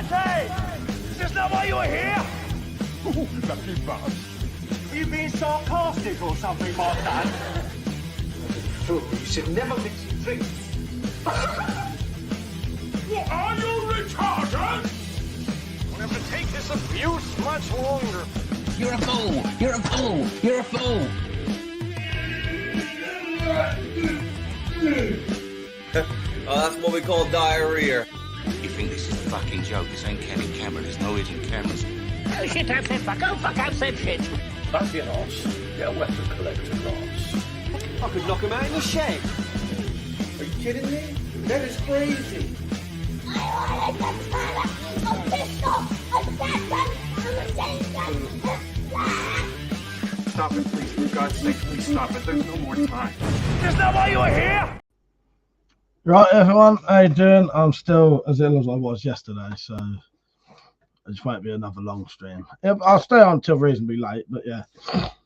today! Is this not why you were here? Lucky bastard. Are you being sarcastic or something, my dad? You should never mix your drinks. What are you retarded? We'll have to take this abuse much longer. You're a fool! You're a fool! You're a fool! Oh, that's what we call diarrhea. You think this is a fucking joke? This ain't Kenny camera. There's no hidden cameras. Oh shit, I've said fuck. Oh fuck, I've said shit. Don't be an arse. Get a weapon collector class. I could knock him out in the shed. Are you kidding me? That is crazy. Stop it, please. For God's sake, please stop it. There's no more time. Is this not why you were here? Right, everyone, how you doing? I'm still as ill as I was yesterday, so it just won't be another long stream. I'll stay on till reasonably late, but yeah.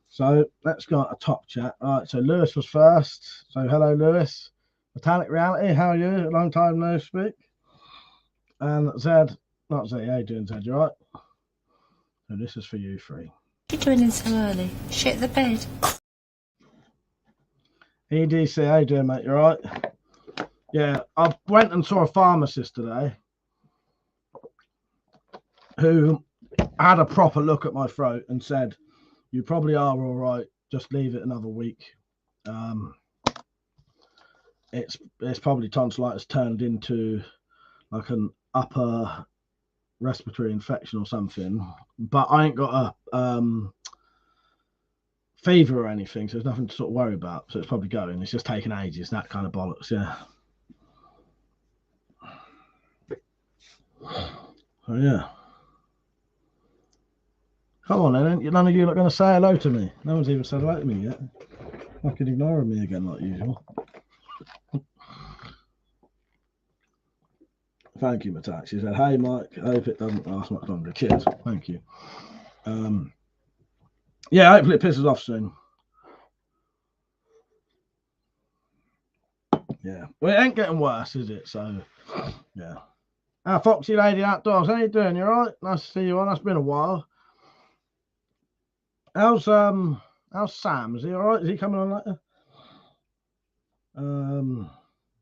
So let's go on a top chat. All right, so Lewis was first. So hello, Lewis. Metallic Reality, how are you? Long time no speak. And Zed, not Zed, how you doing, Zed? You all right? So this is for you three. What are you doing in so early? Shit the bed. EDC, how you doing, mate? You all right? Yeah, I went and saw a pharmacist today who had a proper look at my throat and said, you probably are all right, just leave it another week. It's probably tonsillitis turned into like an upper respiratory infection or something, but I ain't got a fever or anything, so there's nothing to sort of worry about. So it's probably going. It's just taking ages, that kind of bollocks, yeah. Oh yeah. Come on, then. None of you are going to say hello to me. No one's even said hello to me yet. I could ignore me again like usual. Thank you, Matak. She said, hey, Mike. I hope it doesn't last much longer. Cheers. Thank you. Yeah, hopefully it pisses off soon. Yeah. Well, it ain't getting worse, is it? So, yeah. Foxy Lady Outdoors, how you doing? You all right? Nice to see you on. That's been a while. How's Sam? Is he all right? Is he coming on later?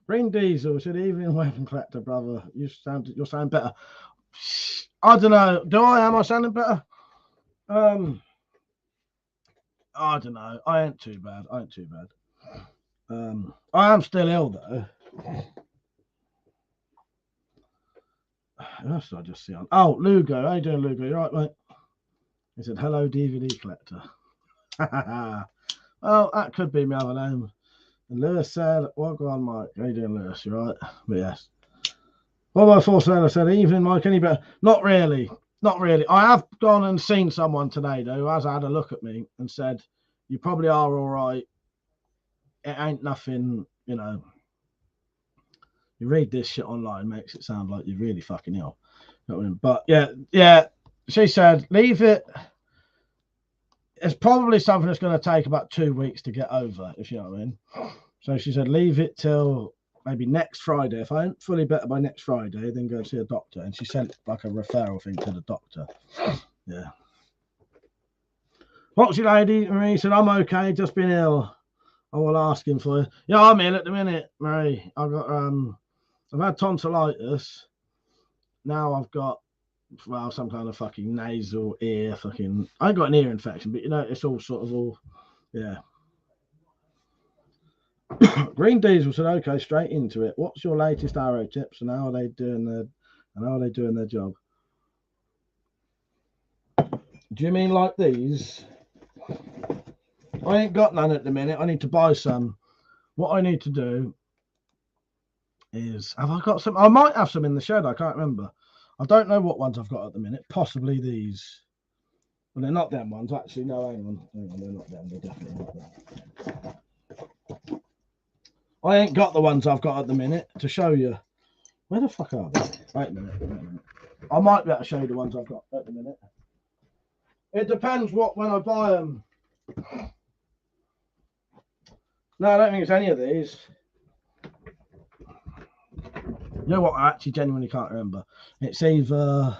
Green Diesel said, "Evening, Weapon Collector, brother. You're sounding better." I don't know. Am I sounding better? I don't know. I ain't too bad. I am still ill though. Who else did I just see on? Oh, Lugo. How you doing, Lugo? You all right, mate? He said, hello, DVD collector. Well, that could be my other name. And Lewis said, well, go on, Mike. How you doing, Lewis? You all right? But yes. What about Forcella said, evening, Mike, any better? Not really. Not really. I have gone and seen someone today, though, who has had a look at me and said, you probably are all right. It ain't nothing, you know. You read this shit online, makes it sound like you're really fucking ill. You know what I mean? But yeah. She said, leave it. It's probably something that's going to take about 2 weeks to get over, if you know what I mean. So she said, leave it till maybe next Friday. If I ain't fully better by next Friday, then go and see a doctor. And she sent like a referral thing to the doctor. Yeah. Foxy Lady Marie said, I'm okay, just been ill. I will ask him for you. Yeah, I'm ill at the minute, Marie. I've had tonsillitis. Now I've got, well, some kind of fucking nasal ear fucking. I ain't got an ear infection, but you know, it's all sort of all, yeah. Green Diesel said, okay, straight into it. What's your latest arrow tips and how are they doing their job? Do you mean like these? I ain't got none at the minute. I need to buy some. What I need to do is, have I got some? I might have some in the shed. I can't remember. I don't know what ones I've got at the minute. Possibly these. Well, they're not them ones. Actually, no, hang on. They're not them. They're definitely not them. I ain't got the ones I've got at the minute to show you. Where the fuck are they? Wait a minute. I might be able to show you the ones I've got at the minute. It depends when I buy them. No, I don't think it's any of these. You know what? I actually genuinely can't remember. It's either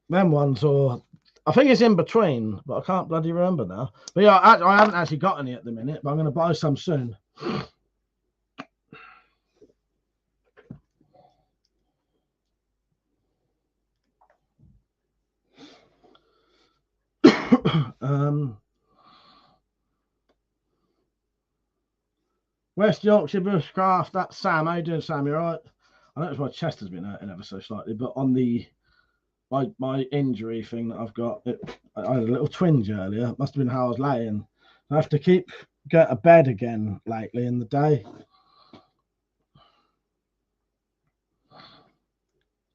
them ones or I think it's in between, but I can't bloody remember now. But yeah, I haven't actually got any at the minute, but I'm going to buy some soon. West Yorkshire Bushcraft, that's Sam. How you doing, Sam? You all right? I noticed my chest has been hurting ever so slightly, but on the my injury thing that I've got, I had a little twinge earlier. It must have been how I was laying. I have to get a bed again lately in the day.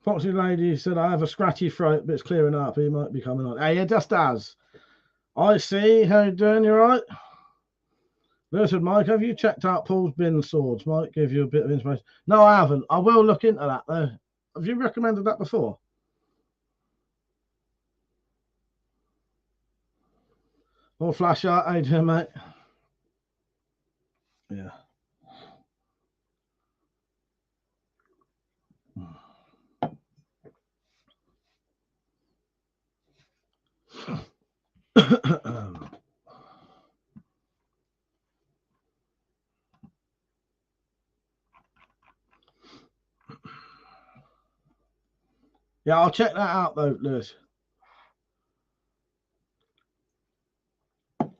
Foxy Lady said, I have a scratchy throat, but it's clearing up. He might be coming on. Hey, it just does. I see. How you doing? You all right? Listen, Mike, have you checked out Paul's bin swords? Might give you a bit of information. No, I haven't. I will look into that, though. Have you recommended that before? Or flash out, how you doing, mate? Yeah. Yeah, I'll check that out, though, Lewis.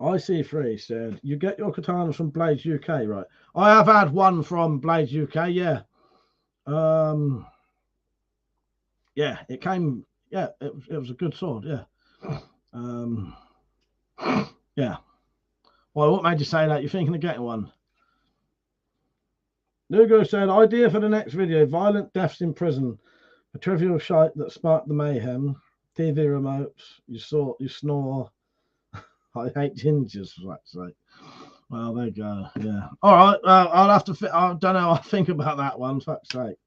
IC3 said, you get your katanas from Blades UK, right? I have had one from Blades UK, yeah. Yeah, it came, yeah, it was a good sword, yeah. Yeah. Well, what made you say that? You're thinking of getting one? Nugo said, idea for the next video, violent deaths in prison. A trivial shite that sparked the mayhem. TV remotes, you snore. I hate gingers, for fuck's sake. Well, there you go. Yeah. All right. I'll have to. I don't know. I'll think about that one. Fuck's sake.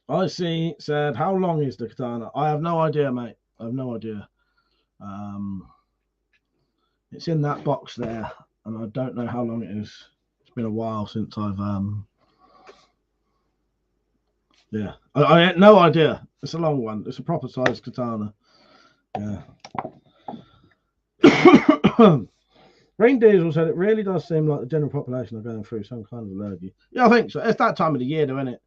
I see. Said, how long is the katana? I have no idea, mate. I have no idea. It's in that box there, and I don't know how long it is. It's been a while since I've. Yeah. I had no idea. It's a long one. It's a proper size katana. Yeah. Rain Diesel said it really does seem like the general population are going through some kind of allergy. Yeah, I think so. It's that time of the year, though, isn't it?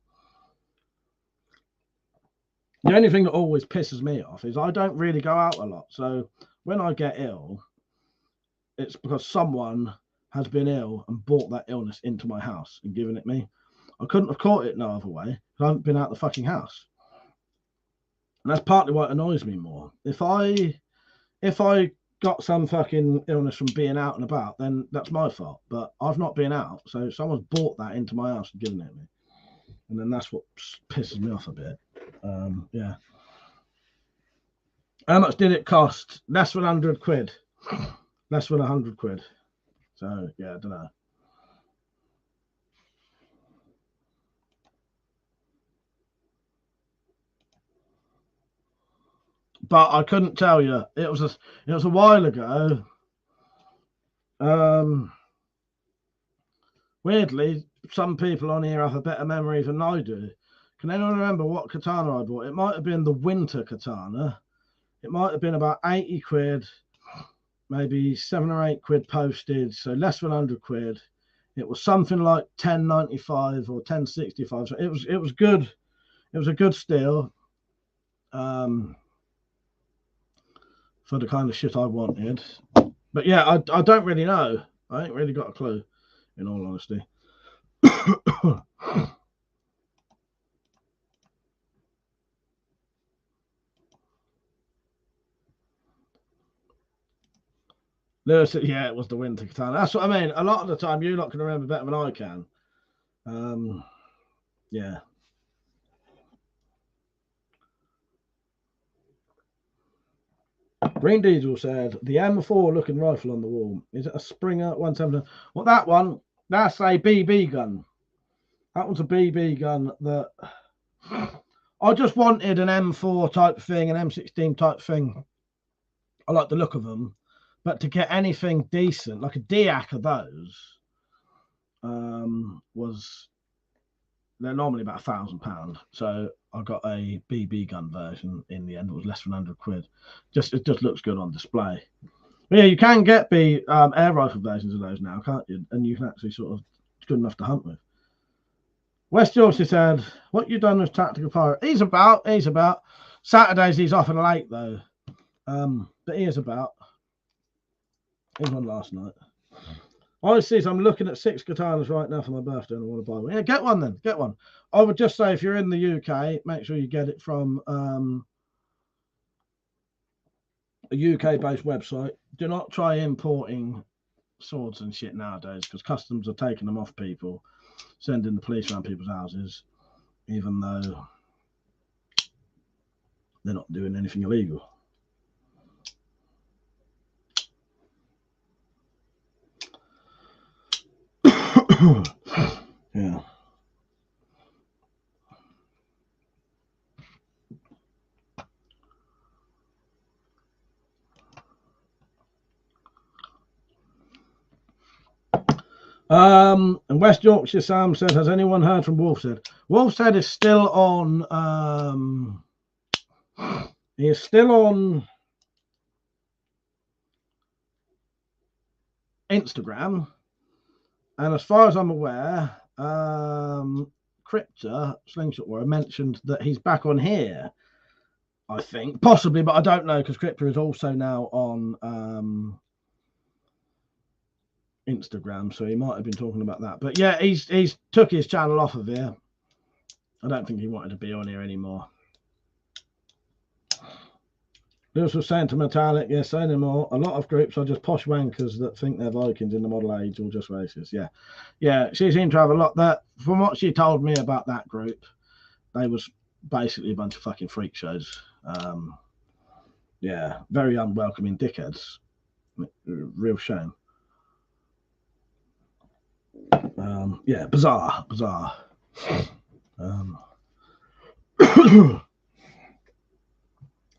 The only thing that always pisses me off is I don't really go out a lot. So when I get ill, it's because someone has been ill and brought that illness into my house and given it me. I couldn't have caught it no other way because I haven't been out the fucking house. And that's partly why it annoys me more. If I got some fucking illness from being out and about, then that's my fault. But I've not been out, so someone's brought that into my house and given it to me. And then that's what pisses me off a bit. Yeah. How much did it cost? Less than 100 quid. Less than 100 quid. So, yeah, I don't know. But I couldn't tell you. It was a while ago. Weirdly, some people on here have a better memory than I do. Can anyone remember what katana I bought? It might have been the winter katana. It might have been about 80 quid, maybe 7 or 8 quid postage, so less than 100 quid. It was something like 10.95 or 10.65. So it was good. It was a good steal. For the kind of shit I wanted. But yeah, I don't really know. I ain't really got a clue, in all honesty. Lewis said, yeah, it was the winter katana. That's what I mean. A lot of the time, you lot can remember better than I can. Yeah. Green Diesel said, the M4 looking rifle on the wall. Is it a Springer 170? Well, that one, that's a BB gun. That one's a BB gun that I just wanted an M4 type thing, an M16 type thing. I like the look of them. But to get anything decent, like a DIAC of those, was they're normally about £1,000. So I got a BB gun version in the end. It was less than £100. It just looks good on display. But yeah, you can get air rifle versions of those now, can't you? And you can actually sort of it's good enough to hunt with. West Yorkshire said, "What you done with Tactical Pirate?" He's about. Saturdays he's often late though. But he is about. He was on last night. Honestly, I'm looking at 6 katanas right now for my birthday and I want to buy one. Yeah, get one then. Get one. I would just say if you're in the UK, make sure you get it from a UK-based website. Do not try importing swords and shit nowadays because customs are taking them off people, sending the police around people's houses, even though they're not doing anything illegal. Yeah. And West Yorkshire Sam said, "Has anyone heard from Wolfshead?" Wolfshead is still on. He is still on Instagram, and as far as I'm aware, Crypta Slingshot Warrior mentioned that he's back on here. I think possibly, but I don't know because Crypta is also now on Instagram, so he might have been talking about that. But yeah, he's took his channel off of here. I don't think he wanted to be on here anymore. Lewis was saying to Metallic, yes, say no more. A lot of groups are just posh wankers that think they're Vikings in the model age or just racist. Yeah, she seemed to have a lot that. From what she told me about that group, they was basically a bunch of fucking freak shows. Yeah, very unwelcoming dickheads. Real shame. Yeah, bizarre.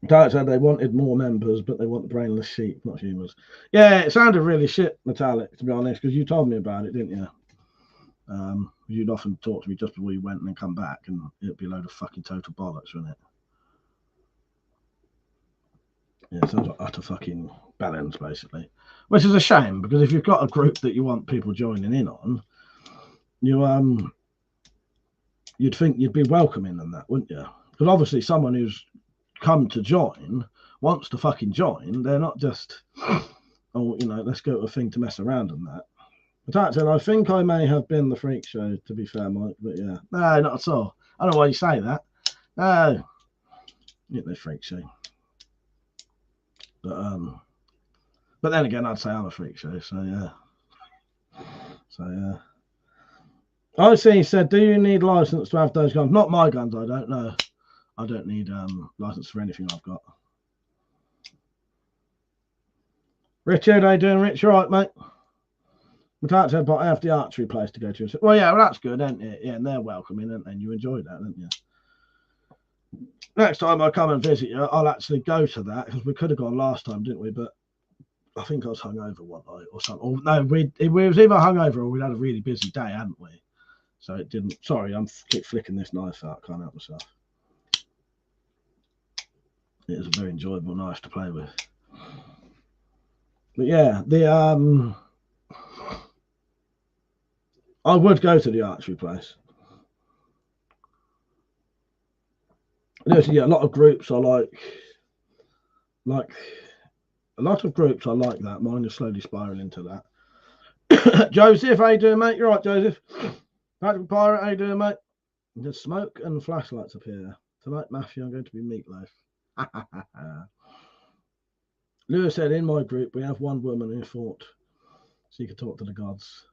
Dark said they wanted more members, but they want the brainless sheep, not humans. Yeah, it sounded really shit, Metallic, to be honest, because you told me about it, didn't you? You'd often talk to me just before you went and then come back, and it'd be a load of fucking total bollocks, wouldn't it? Yeah, it sounds like utter fucking balance, basically. Which is a shame, because if you've got a group that you want people joining in on, you'd think you'd be welcoming them that, wouldn't you? Because obviously someone who's come to join wants to fucking join. They're not just, oh, let's go to a thing to mess around and that. But said, I think I may have been the freak show, to be fair, Mike, but yeah. No, not at all. I don't know why you say that. No. You're no freak show. But then again, I'd say I'm a freak show, so yeah. I see, he said, do you need license to have those guns? Not my guns, I don't know. I don't need license for anything I've got. Richard, how you doing, Rich? You all right, mate? But said, but I have the archery place to go to. Well, yeah, well, that's good, isn't it? Yeah, and they're welcoming, and you enjoyed that, didn't you? Next time I come and visit you, I'll actually go to that, because we could have gone last time, didn't we? But I think I was hungover one night or something. Or, no, we was either hungover or we'd had a really busy day, hadn't we? So it didn't. Sorry, I'm keep flicking this knife out. Can't help myself. It was a very enjoyable knife to play with. But yeah, I would go to the archery place. There's a lot of groups I like a lot of groups I like that. Mine is slowly spiraling into that. Joseph, how you doing, mate? You're right, Joseph. Patrick Pirate, how you doing, mate? There's smoke and flashlights up here. Tonight, Matthew, I'm going to be meatloaf. Lewis said, in my group, we have one woman who fought so you could talk to the gods.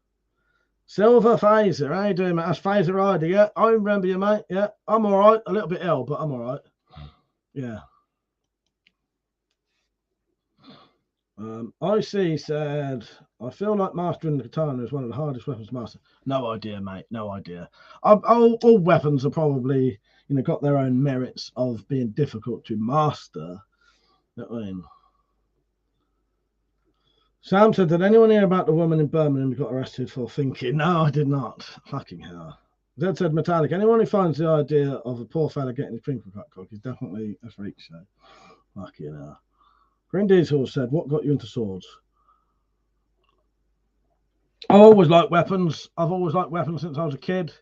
Silver Phaser, how you doing, mate? That's Phaser Rider, yeah? I remember you, mate. Yeah, I'm all right. A little bit ill, but I'm all right. Yeah. IC said, I feel like mastering the katana is one of the hardest weapons to master. No idea, mate. No idea. All weapons are probably, got their own merits of being difficult to master. You know what I mean? Sam said, did anyone hear about the woman in Birmingham who got arrested for thinking? No, I did not. Fucking hell. Zed said, Metallic, anyone who finds the idea of a poor fella getting his crinkle cut cock is definitely a freak show. Fucking hell. Green Diesel said, what got you into swords? I've always liked weapons. I've always liked weapons since I was a kid.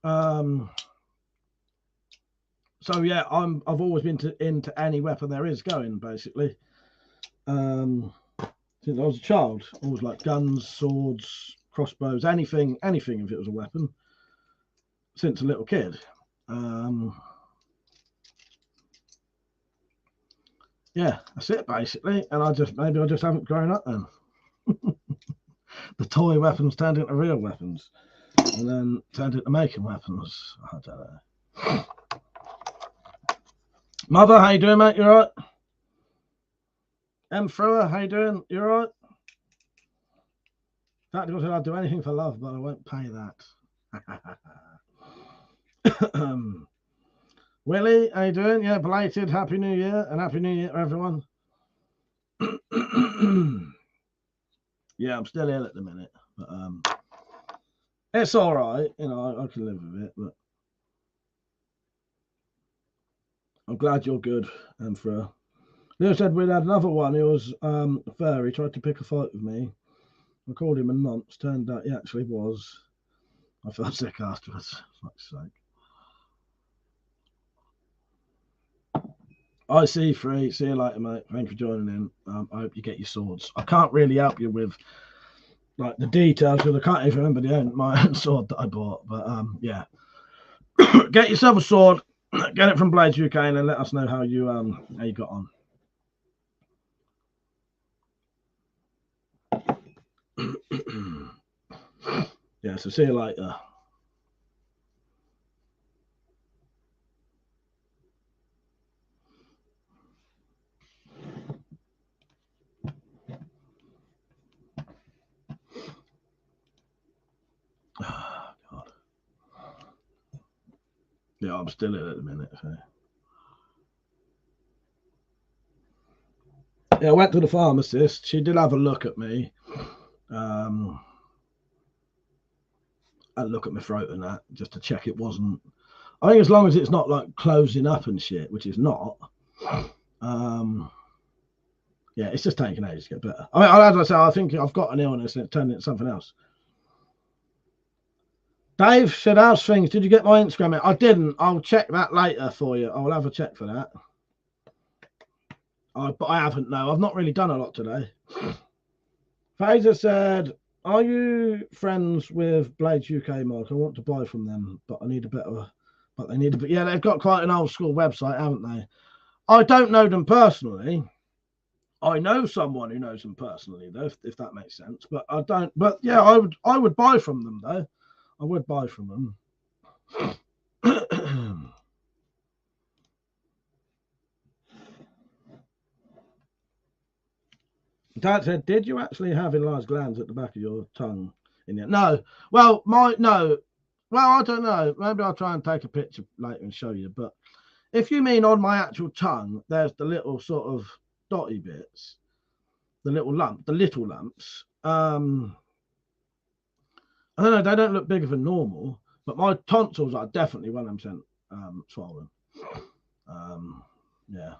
So yeah, I've always been into any weapon there is going, basically. Since I was a child, always like guns, swords, crossbows, anything if it was a weapon. Since a little kid. Yeah, that's it basically. And maybe I just haven't grown up then. The toy weapons turned into real weapons, and then turned into making weapons. I don't know. Mother, how you doing, mate? You alright? M. Thrower, how you doing? You alright? Tactical said I'd do anything for love, but I won't pay that. Willie, how you doing? Yeah, belated Happy New Year, and Happy New Year to everyone. Yeah, I'm still ill at the minute, but it's all right. You know, I can live with it, but I'm glad you're good, Emperor. Leo said we'd had another one. He was fair. He tried to pick a fight with me. I called him a nonce. Turned out he actually was. I felt sick afterwards. Fuck's sake. I see free. See you later, mate. Thanks for joining in. I hope you get your swords. I can't really help you with like the details because I can't even remember my own sword that I bought. But yeah, get yourself a sword. Get it from Blades UK and then let us know how you got on. Yeah, so see you later. Oh, God. Yeah, I'm still in at the minute. So. Yeah, I went to the pharmacist. She did have a look at me. I look at my throat and that just to check it wasn't. I think as long as it's not like closing up and shit, which is not. Yeah, it's just taking ages to get better. I mean, as I say, I think I've got an illness and it turned into something else. Dave said, how's things? Did you get my Instagram? I didn't. I'll check that later for you. I'll have a check for that. But I haven't, no. I've not really done a lot today. Fraser said, are you friends with Blades UK, Mark? I want to buy from them, but I need a better... But they need a bit... Yeah, they've got quite an old school website, haven't they? I don't know them personally. I know someone who knows them personally, though, if that makes sense. But I don't... But yeah, I would buy from them, though. I would buy from them. Dad said, did you actually have enlarged glands at the back of your tongue? No. Well, no. Well, I don't know. Maybe I'll try and take a picture later and show you. But if you mean on my actual tongue, there's the little sort of dotty bits, the little lumps. I don't know. They don't look bigger than normal, but my tonsils are definitely 100% swollen. Yeah.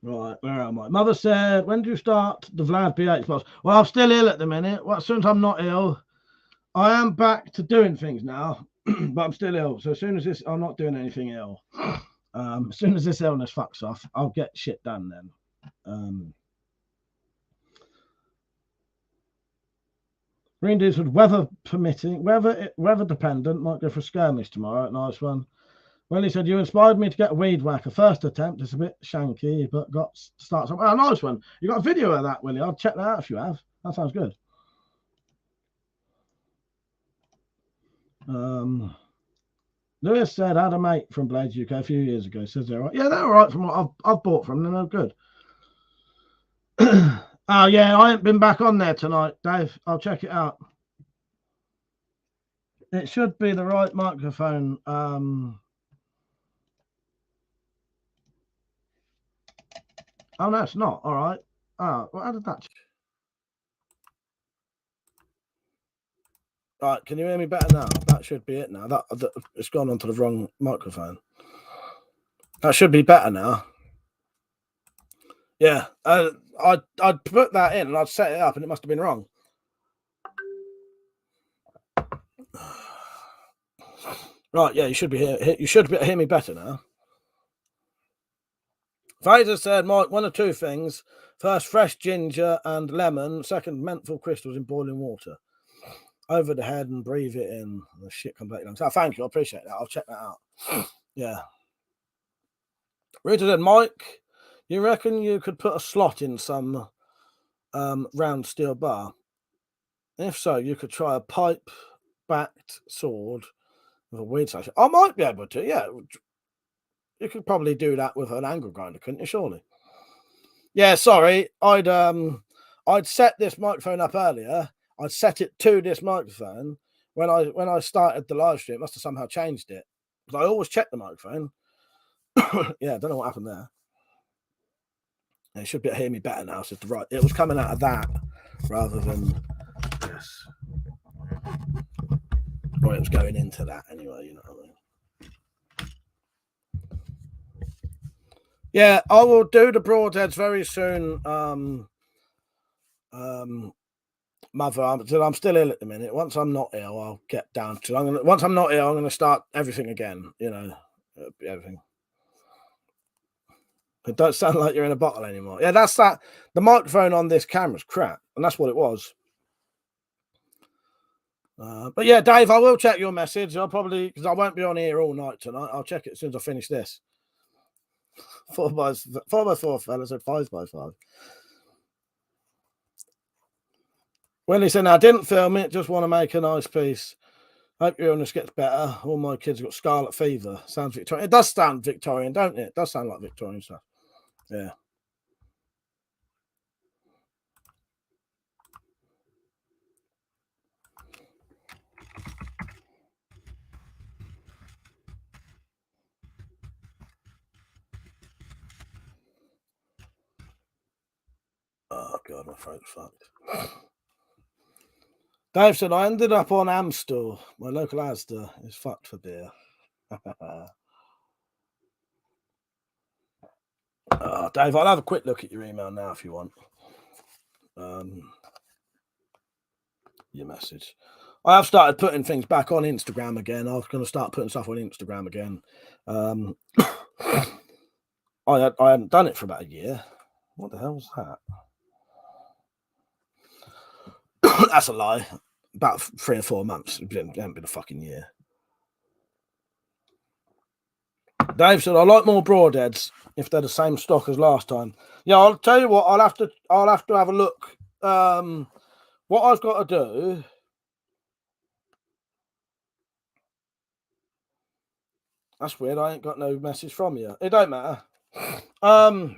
Right, where am I? Mother said, when do you start the Vlad BH boss? Well, I'm still ill at the minute. Well, as soon as I'm not ill, I am back to doing things now, but I'm still ill. So as soon as I'm not doing anything ill. As soon as this illness fucks off, I'll get shit done then. Green Deals with weather permitting, weather dependent, might go for a skirmish tomorrow. Nice one. Well, he said, you inspired me to get a weed whacker. First attempt, it's a bit shanky, but got to start something. Oh, nice one. You got a video of that, Willie? I'll check that out if you have. That sounds good. Lewis said, I had a mate from Blades UK a few years ago. Says they're right. Yeah, they're all right from what I've bought from them. They're good. Oh, yeah, I ain't been back on there tonight, Dave. I'll check it out. It should be the right microphone. Oh, no, it's not. All right. Oh, well, how did that? Right, can you hear me better now? That should be it now. That it's gone onto the wrong microphone. That should be better now. Yeah, I'd put that in and I'd set it up, and it must have been wrong. Right, yeah, you should be here. You should hear me better now. Fraser said, Mike, one of two things. First, fresh ginger and lemon. Second, menthol crystals in boiling water. Over the head and breathe it in. The shit completely long. So thank you, I appreciate that. I'll check that out. Yeah. Rita said, Mike, you reckon you could put a slot in some round steel bar? If so, you could try a pipe-backed sword with a weed slash. I might be able to, yeah. You could probably do that with an angle grinder, couldn't you? Surely. Yeah, sorry. I'd set this microphone up earlier. I'd set it to this microphone. When I started the live stream, it must have somehow changed it. Because I always check the microphone. Yeah, I don't know what happened there. You should be able to hear me better now. So right, it was coming out of that rather than this. Or it was going into that anyway, you know what I mean? Yeah, I will do the broadheads very soon. Mother, I'm still ill at the minute. Once I'm not ill, I'll get down to. Once I'm not ill, I'm gonna start everything again. You know, everything. It don't sound like you're in a bottle anymore. Yeah, that's that. The microphone on this camera's crap, and that's what it was. But yeah, Dave, I will check your message. I'll probably, because I won't be on here all night tonight. I'll check it as soon as I finish this. 4x4, fellas, at 5x5. Willie said, I didn't film it, just want to make a nice piece. Hope your illness gets better. All my kids have got scarlet fever. Sounds Victorian. It does sound Victorian, don't it? It does sound like Victorian stuff. Yeah. Oh, God, my throat's fucked. Dave said, I ended up on Amstel. My local Asda is fucked for beer. Dave, I'll have a quick look at your email now if you want. Your message. I have started putting things back on Instagram again. I was going to start putting stuff on Instagram again. I hadn't done it for about a year. What the hell was that? That's a lie. About 3 or 4 months. It hasn't been a fucking year. Dave said, I like more broadheads if they're the same stock as last time. Yeah, I'll tell you what, I'll have to have a look. What I've got to do. That's weird. I ain't got no message from you. It don't matter. I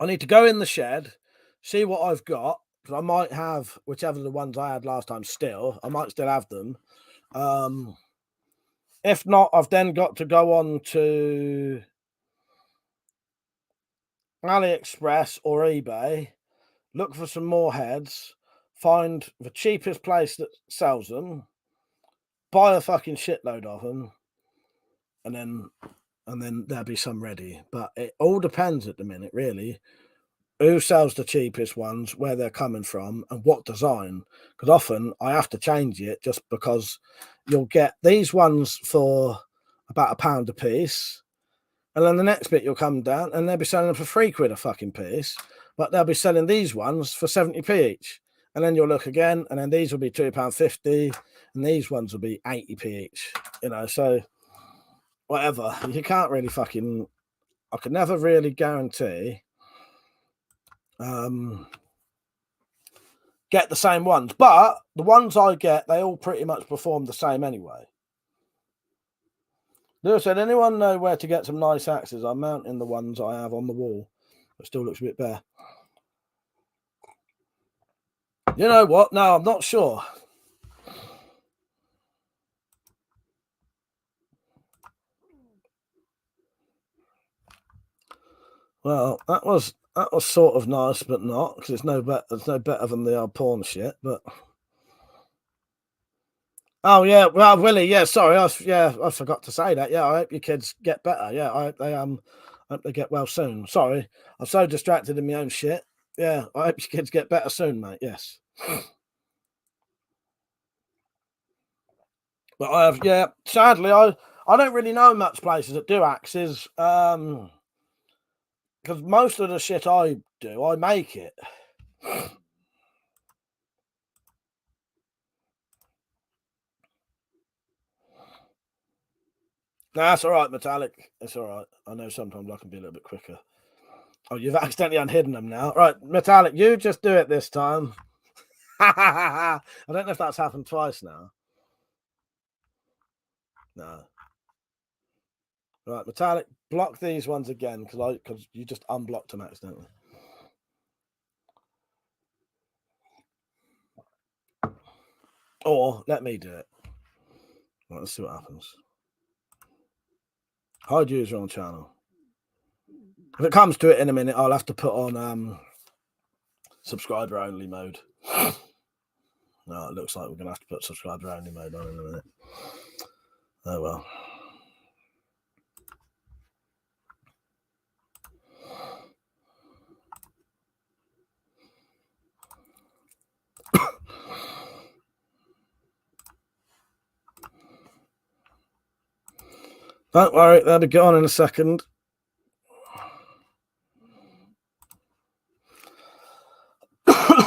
need to go in the shed, see what I've got, because I might have whichever the ones I had last time still. I might still have them. If not, I've then got to go on to AliExpress or eBay, look for some more heads, find the cheapest place that sells them, buy a fucking shitload of them, and then there'll be some ready. But it all depends at the minute, really. Who sells the cheapest ones, where they're coming from, and what design. Because often I have to change it just because you'll get these ones for about £1 a piece. And then the next bit you'll come down and they'll be selling them for £3 a fucking piece. But they'll be selling these ones for 70p each. And then you'll look again, and then these will be £2.50, and these ones will be 80p each. You know, so whatever. You can't really fucking... I could never really guarantee... get the same ones. But the ones I get, they all pretty much perform the same anyway. Lewis said, anyone know where to get some nice axes? I'm mounting the ones I have on the wall. It still looks a bit bare. You know what? No, I'm not sure. Well, that was sort of nice, but not, because it's no better than the old porn shit. But oh yeah, well, Willie, yeah, sorry, I forgot to say that. Yeah, I hope your kids get better. Yeah, I hope they get well soon. Sorry, I'm so distracted in my own shit. Yeah, I hope your kids get better soon, mate. Yes. But sadly, I don't really know much places that do axes. Because most of the shit I do, I make it. No, that's all right, Metallic. It's all right. I know sometimes I can be a little bit quicker. Oh, you've accidentally unhidden them now. Right, Metallic, you just do it this time. I don't know if that's happened twice now. No. Right, Metallic, block these ones again because you just unblocked them accidentally. Or let me do it. Right, let's see what happens. Hide user on channel. If it comes to it in a minute, I'll have to put on subscriber only mode. No, it looks like we're gonna have to put subscriber only mode on in a minute. Oh well. Don't worry, they'll be gone in a second.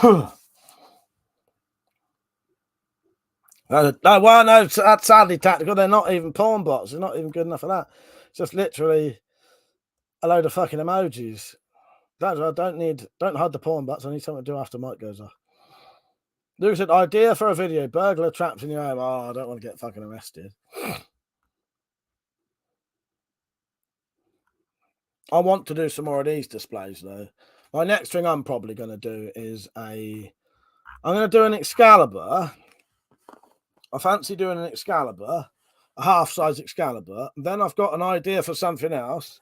No, that's sadly tactical. They're not even porn bots. They're not even good enough for that. It's just literally a load of fucking emojis. Don't hide the porn bots. I need something to do after Mike goes off. Luke said, idea for a video: burglar trapped in your home. Oh, I don't want to get fucking arrested. I want to do some more of these displays though. My next thing I'm probably going to do is I'm going to do an Excalibur. I fancy doing an Excalibur, a half-size Excalibur. And then I've got an idea for something else.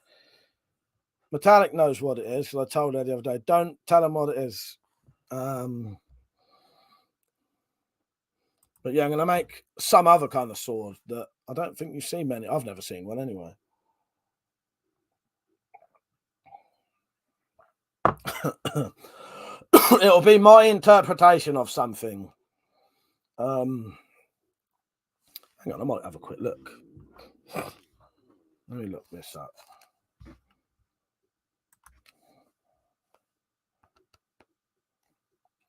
Metallic knows what it is, because I told her the other day, don't tell him what it is. But yeah, I'm going to make some other kind of sword that I don't think you've seen many. I've never seen one anyway. It'll be my interpretation of something. Hang on, I might have a quick look. Let me look this up.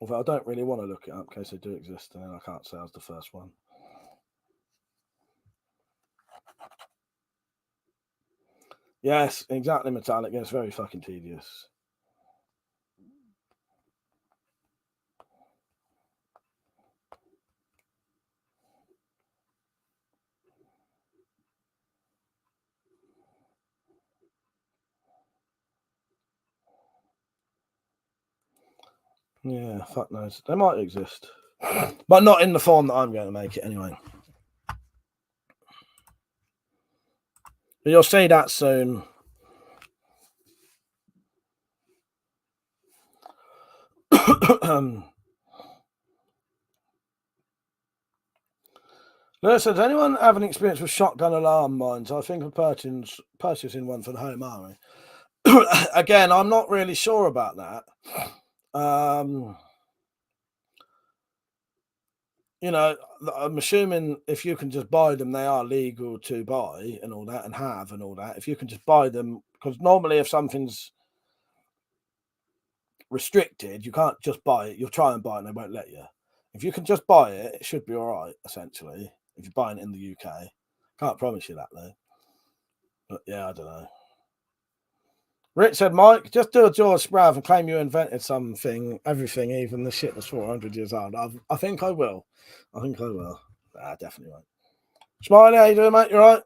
Although I don't really want to look it up in case they do exist, and then I can't say I was the first one. Yes, exactly, Metallic. It's very fucking tedious. Yeah, fuck knows. They might exist. But not in the form that I'm going to make it anyway. But you'll see that soon. Lewis, does anyone have an experience with shotgun alarm mines? I think of purchasing one for the home army. Again, I'm not really sure about that. You know, I'm assuming if you can just buy them, they are legal to buy and all that, and have and all that. If you can just buy them, because normally if something's restricted, you can't just buy it. You'll try and buy it and they won't let you. If you can just buy it, it should be all right, essentially, if you're buying it in the UK. Can't promise you that, though. But yeah, I don't know. Rich said, Mike, just do a George Sprav and claim you invented something, everything, even the shit that's 400 years old. I think I will. I think I will. I definitely won't. Smiley, how you doing, mate? You all right?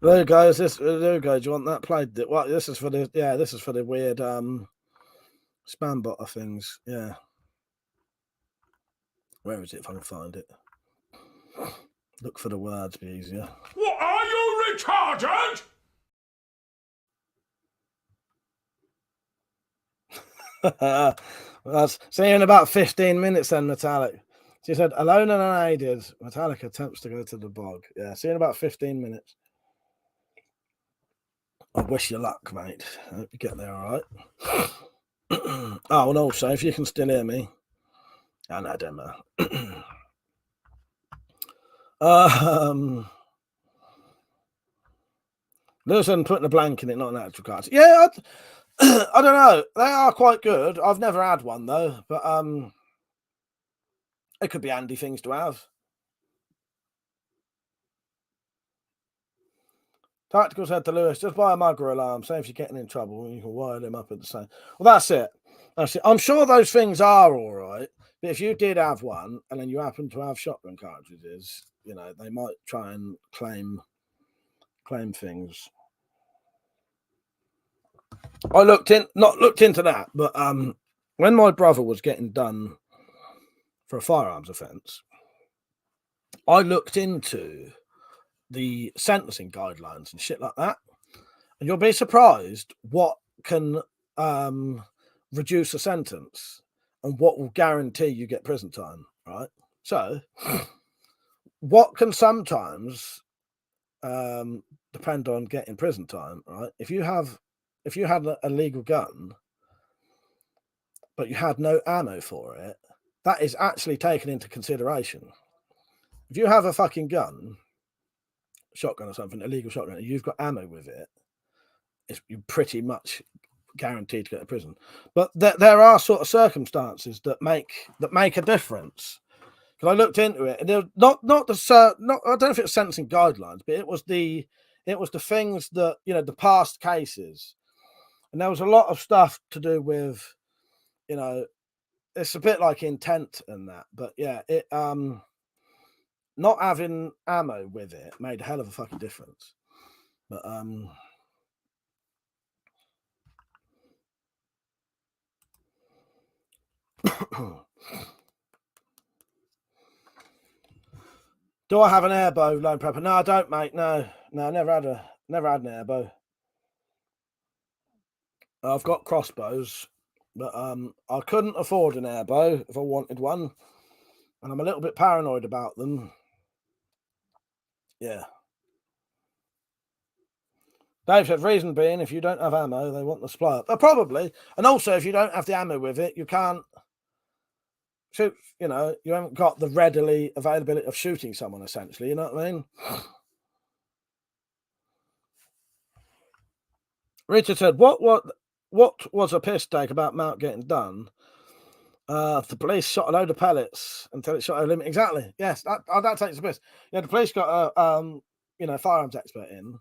There you go. There you go. Do you want that played? What? This is for the This is for the weird spam botter things. Yeah. Where is it? If I can find it. Look for the words. Be easier. What, are you retarded? See you in about 15 minutes then, Metallic. She said, alone and unaided. Metallic attempts to go to the bog. Yeah, see you in about 15 minutes. I wish you luck, mate. I hope you get there all right. Oh, and also, if you can still hear me. I know, don't know. Listen, putting a blank in it, not an actual card. Yeah, I don't know. They are quite good. I've never had one though, but it could be handy things to have. Tactical said to Lewis, just buy a mugger alarm. Say if you're getting in trouble, you can wire them up at the same. Well, that's it. That's it. I'm sure those things are all right, but if you did have one and then you happen to have shotgun cartridges, you know, they might try and claim things. I not looked into that, but when my brother was getting done for a firearms offence, I looked into the sentencing guidelines and shit like that, and you'll be surprised what can reduce a sentence and what will guarantee you get prison time, right? So what can sometimes depend on getting prison time, right? If you had a legal gun but you had no ammo for it, that is actually taken into consideration. If you have a fucking gun, shotgun or something, a legal shotgun, and you've got ammo with it, you're pretty much guaranteed to go to prison. But there are sort of circumstances that make a difference. Because I looked into it, and I don't know if it's sentencing guidelines, but it was the things that, you know, the past cases, and there was a lot of stuff to do with, you know, it's a bit like intent and that, but yeah, it not having ammo with it made a hell of a fucking difference. But do I have an airbow, Lone Prepper? No, I don't, mate. No, never had an airbow. I've got crossbows, but I couldn't afford an airbow if I wanted one, and I'm a little bit paranoid about them. Yeah. Dave said, reason being, if you don't have ammo, they want the supply up. Probably. And also, if you don't have the ammo with it, you can't shoot, you know, you haven't got the readily availability of shooting someone, essentially. You know what I mean? Richard said, what was a piss take about Mount getting done? The police shot a load of pellets until it shot a limit. Exactly. Yes, that takes the piss. Yeah, the police got a firearms expert in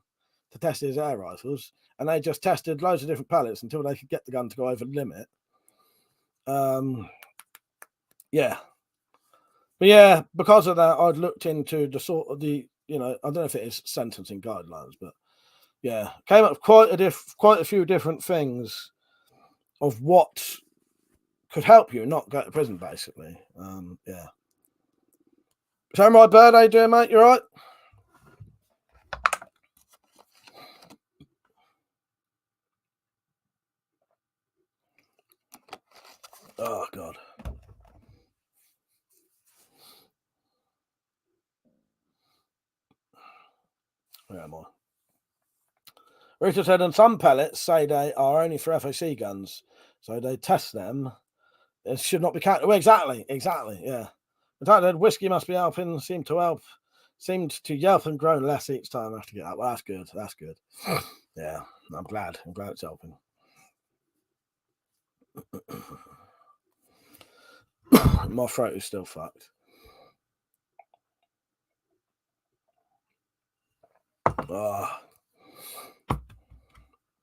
to test his air rifles, and they just tested loads of different pellets until they could get the gun to go over the limit. Yeah. But yeah, because of that, I'd looked into the sort of I don't know if it is sentencing guidelines, but yeah, came up with quite a few different things of what could help you not go to prison, basically. Yeah. So my bird, how you doing, mate? You all right? Oh, God. Where am I? Richard said, and some pellets say they are only for FOC guns, so they test them. It should not be counted. Well, exactly, yeah. In fact, that whiskey must be helping, seemed to yelp and groan less each time after get up. Well, that's good. Yeah, I'm glad it's helping. My throat is still fucked.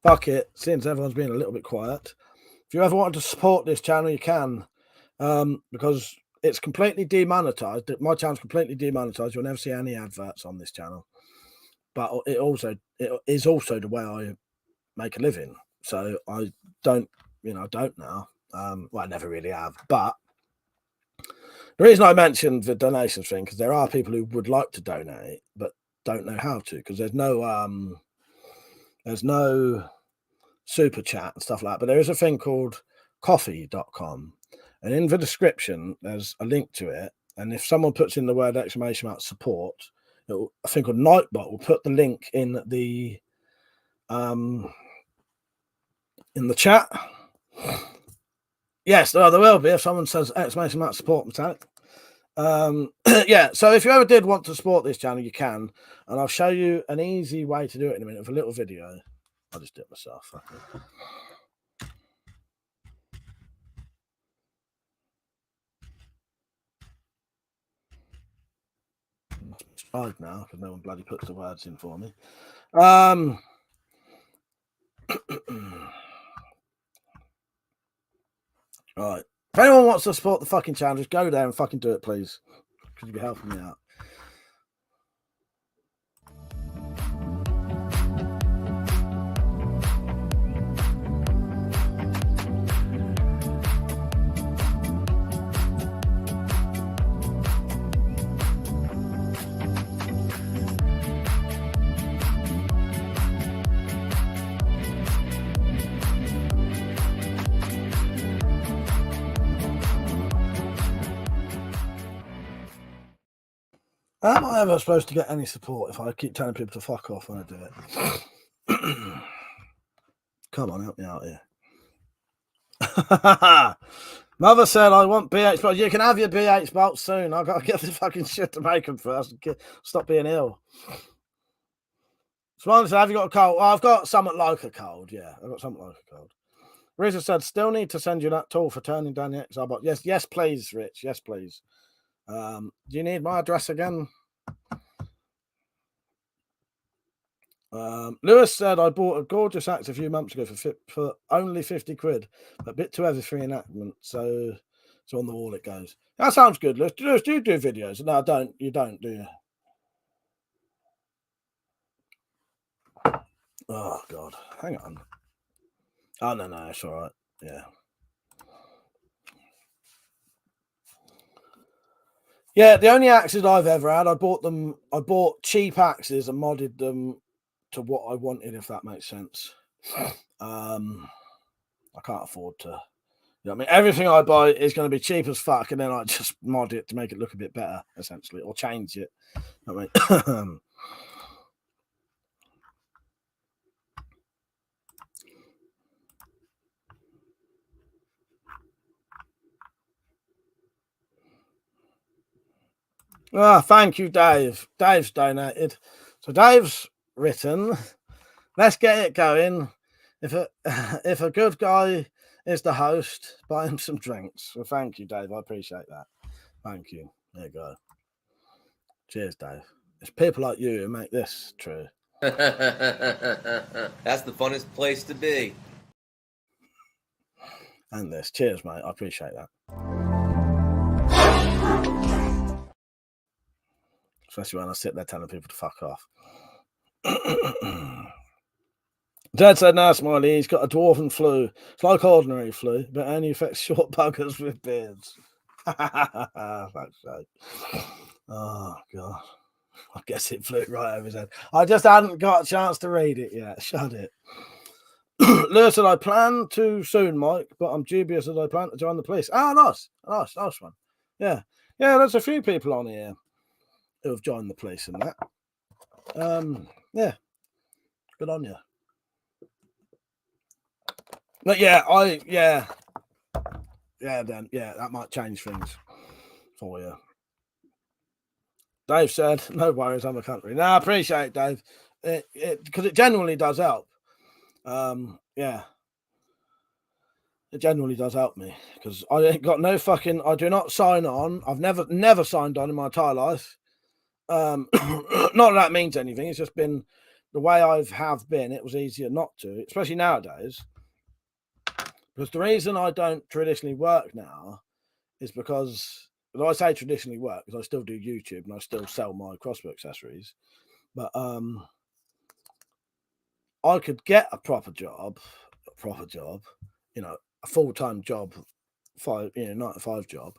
Fuck it. Since everyone's been a little bit quiet, if you ever wanted to support this channel, you can. Because it's completely demonetized. My channel's completely demonetized. You'll never see any adverts on this channel. But it is also the way I make a living. So I don't now. Well, I never really have. But the reason I mentioned the donations thing, because there are people who would like to donate but don't know how to, because there's no super chat and stuff like that. But there is a thing called coffee.com, and in the description there's a link to it. And if someone puts in the word !support, a thing called Nightbot will put the link in the chat. Yes, there will be if someone says !support metallic. Yeah, so if you ever did want to support this channel, you can, and I'll show you an easy way to do it in a minute with a little video. I'll just do it myself. Tried now because no one bloody puts the words in for me. Right. If anyone wants to support the fucking channel, just go there and fucking do it, please. Could you be helping me out? How am I ever supposed to get any support if I keep telling people to fuck off when I do it? Come on, help me out here. Mother said I want BH bolts. You can have your BH bolts soon. I've got to get the fucking shit to make them first. Stop being ill. Smiley said, have you got a cold? Well, I've got something like a cold. Yeah, I've got something like a cold. Risa said, still need to send you that tool for turning down the XR bot. Yes, please, Rich. Yes, please. Do you need my address again? Lewis said, I bought a gorgeous axe a few months ago for only 50 quid, a bit too heavy for reenactment, so on the wall it goes. That sounds good, Lewis. Do you do videos? No, I don't. You don't, do you? Oh, God. Hang on. Oh, no, it's all right. Yeah. Yeah, the only axes I've ever had, I bought cheap axes and modded them to what I wanted, if that makes sense. I can't afford to. You know what I mean? Everything I buy is going to be cheap as fuck, and then I just mod it to make it look a bit better, essentially, or change it. You know what I mean? Thank you, Dave. Dave's donated. So Dave's written, let's get it going. If a good guy is the host, buy him some drinks. Well, thank you, Dave. I appreciate that. Thank you. There you go. Cheers, Dave. It's people like you who make this true. That's the funnest place to be. And this. Cheers, mate. I appreciate that. Especially when I sit there telling people to fuck off. Dad said, no, Smiley, he's got a dwarven flu. It's like ordinary flu, but only affects short buggers with beards. Fuck's sake. Oh, God. I guess it flew right over his head. I just hadn't got a chance to read it yet. Shut it. Lewis said, I plan to soon, Mike, but I'm dubious that I plan to join the police. Oh, nice. Nice one. Yeah. Yeah, there's a few people on here who have joined the police and that. Yeah. Good on you. But yeah, that might change things for you. Dave said, no worries, I'm a country. No, I appreciate it, Dave. Because it genuinely does help. Yeah. It genuinely does help me. Because I ain't got no fucking, I do not sign on. I've never signed on in my entire life. Not that that means anything. It's just been the way I have been, it was easier not to, especially nowadays. Because the reason I don't traditionally work now is because, when I say traditionally work, because I still do YouTube and I still sell my crossbow accessories, but I could get a proper job, you know, a full-time job, 9 to 5 job,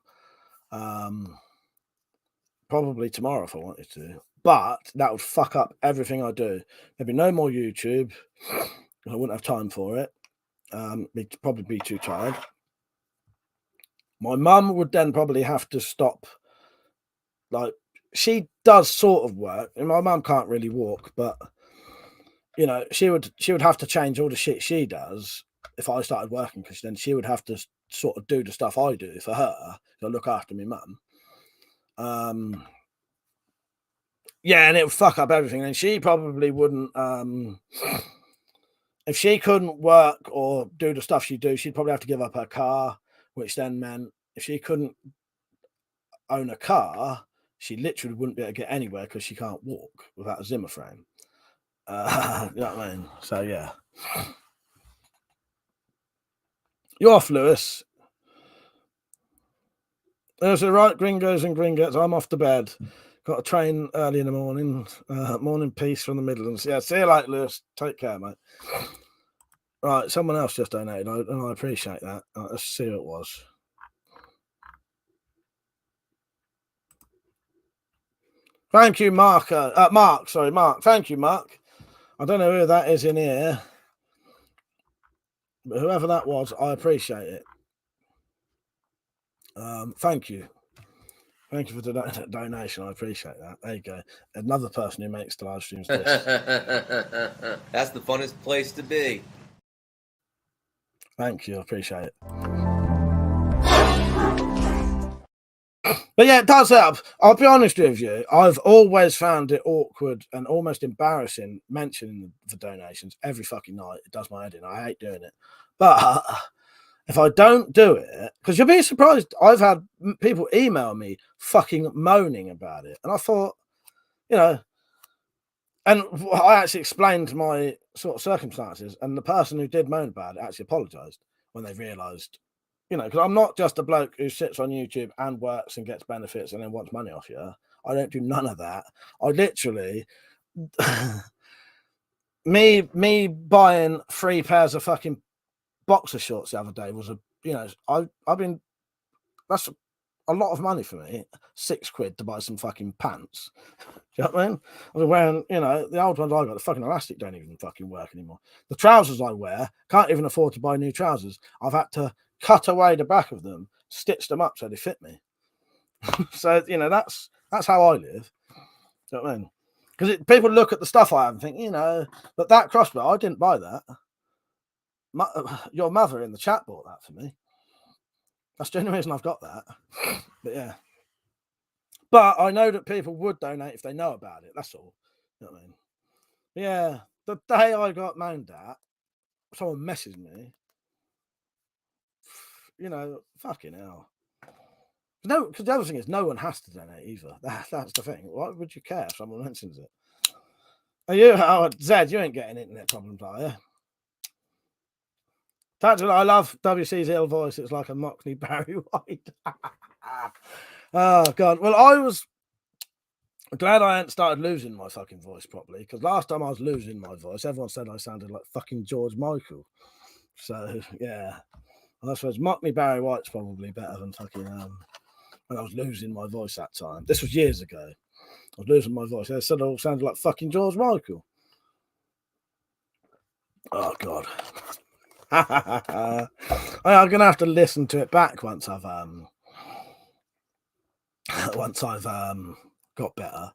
probably tomorrow if I wanted to, but that would fuck up everything I do. There'd be no more YouTube. I wouldn't have time for it. Probably be too tired. My mum would then probably have to stop. Like, she does sort of work, and my mum can't really walk, but you know, she would have to change all the shit she does if I started working, because then she would have to sort of do the stuff I do for her to look after my mum. Yeah, and it would fuck up everything. And she probably wouldn't. If she couldn't work or do the stuff she do, she'd probably have to give up her car, which then meant if she couldn't own a car, she literally wouldn't be able to get anywhere because she can't walk without a Zimmer frame. You know what I mean? So yeah. You're off, Lewis. There's a right, gringos and gringos. I'm off to bed. Got a train early in the morning. Morning peace from the Midlands. Yeah, see you later, Lewis. Take care, mate. Right, someone else just donated, and I appreciate that. Right, let's see who it was. Thank you, Mark. Mark. Thank you, Mark. I don't know who that is in here, but whoever that was, I appreciate it. Thank you. Thank you for the donation. I appreciate that. There you go. Another person who makes the live streams. That's the funnest place to be. Thank you. I appreciate it. But yeah, it does help. I'll be honest with you. I've always found it awkward and almost embarrassing mentioning the donations every fucking night. It does my head in. I hate doing it. But if I don't do it, because you'll be surprised, I've had people email me fucking moaning about it. And I thought, you know, and I actually explained my sort of circumstances, and the person who did moan about it actually apologized when they realized, you know, because I'm not just a bloke who sits on YouTube and works and gets benefits and then wants money off you. I don't do none of that. I literally, me buying 3 pairs of fucking boxer shorts the other day was that's a lot of money for me. £6 to buy some fucking pants. Do you know what I mean? I was wearing, you know, the old ones I got, the fucking elastic don't even fucking work anymore. The trousers I wear, can't even afford to buy new trousers. I've had to cut away the back of them, stitch them up so they fit me. So, you know, that's how I live. Do you know what I mean? Because people look at the stuff I have and think, you know, but that crossbow, I didn't buy that. Your mother in the chat bought that for me. That's the only reason I've got that. But yeah. But I know that people would donate if they know about it. That's all. You know what I mean? Yeah. The day I got moaned at, someone messaged me. You know, fucking hell. No, because the other thing is, no one has to donate either. That's the thing. Why would you care if someone mentions it? Are you, Zed, you ain't getting internet problems, are you? I love WC's ill voice. It's like a Mockney Barry White. Oh, God. Well, I was glad I hadn't started losing my fucking voice properly, because last time I was losing my voice, everyone said I sounded like fucking George Michael. So, yeah. I suppose Mockney Barry White's probably better than fucking when I was losing my voice that time. This was years ago. I was losing my voice. They said I all sounded like fucking George Michael. Oh, God. I'm gonna have to listen to it back once I've got better.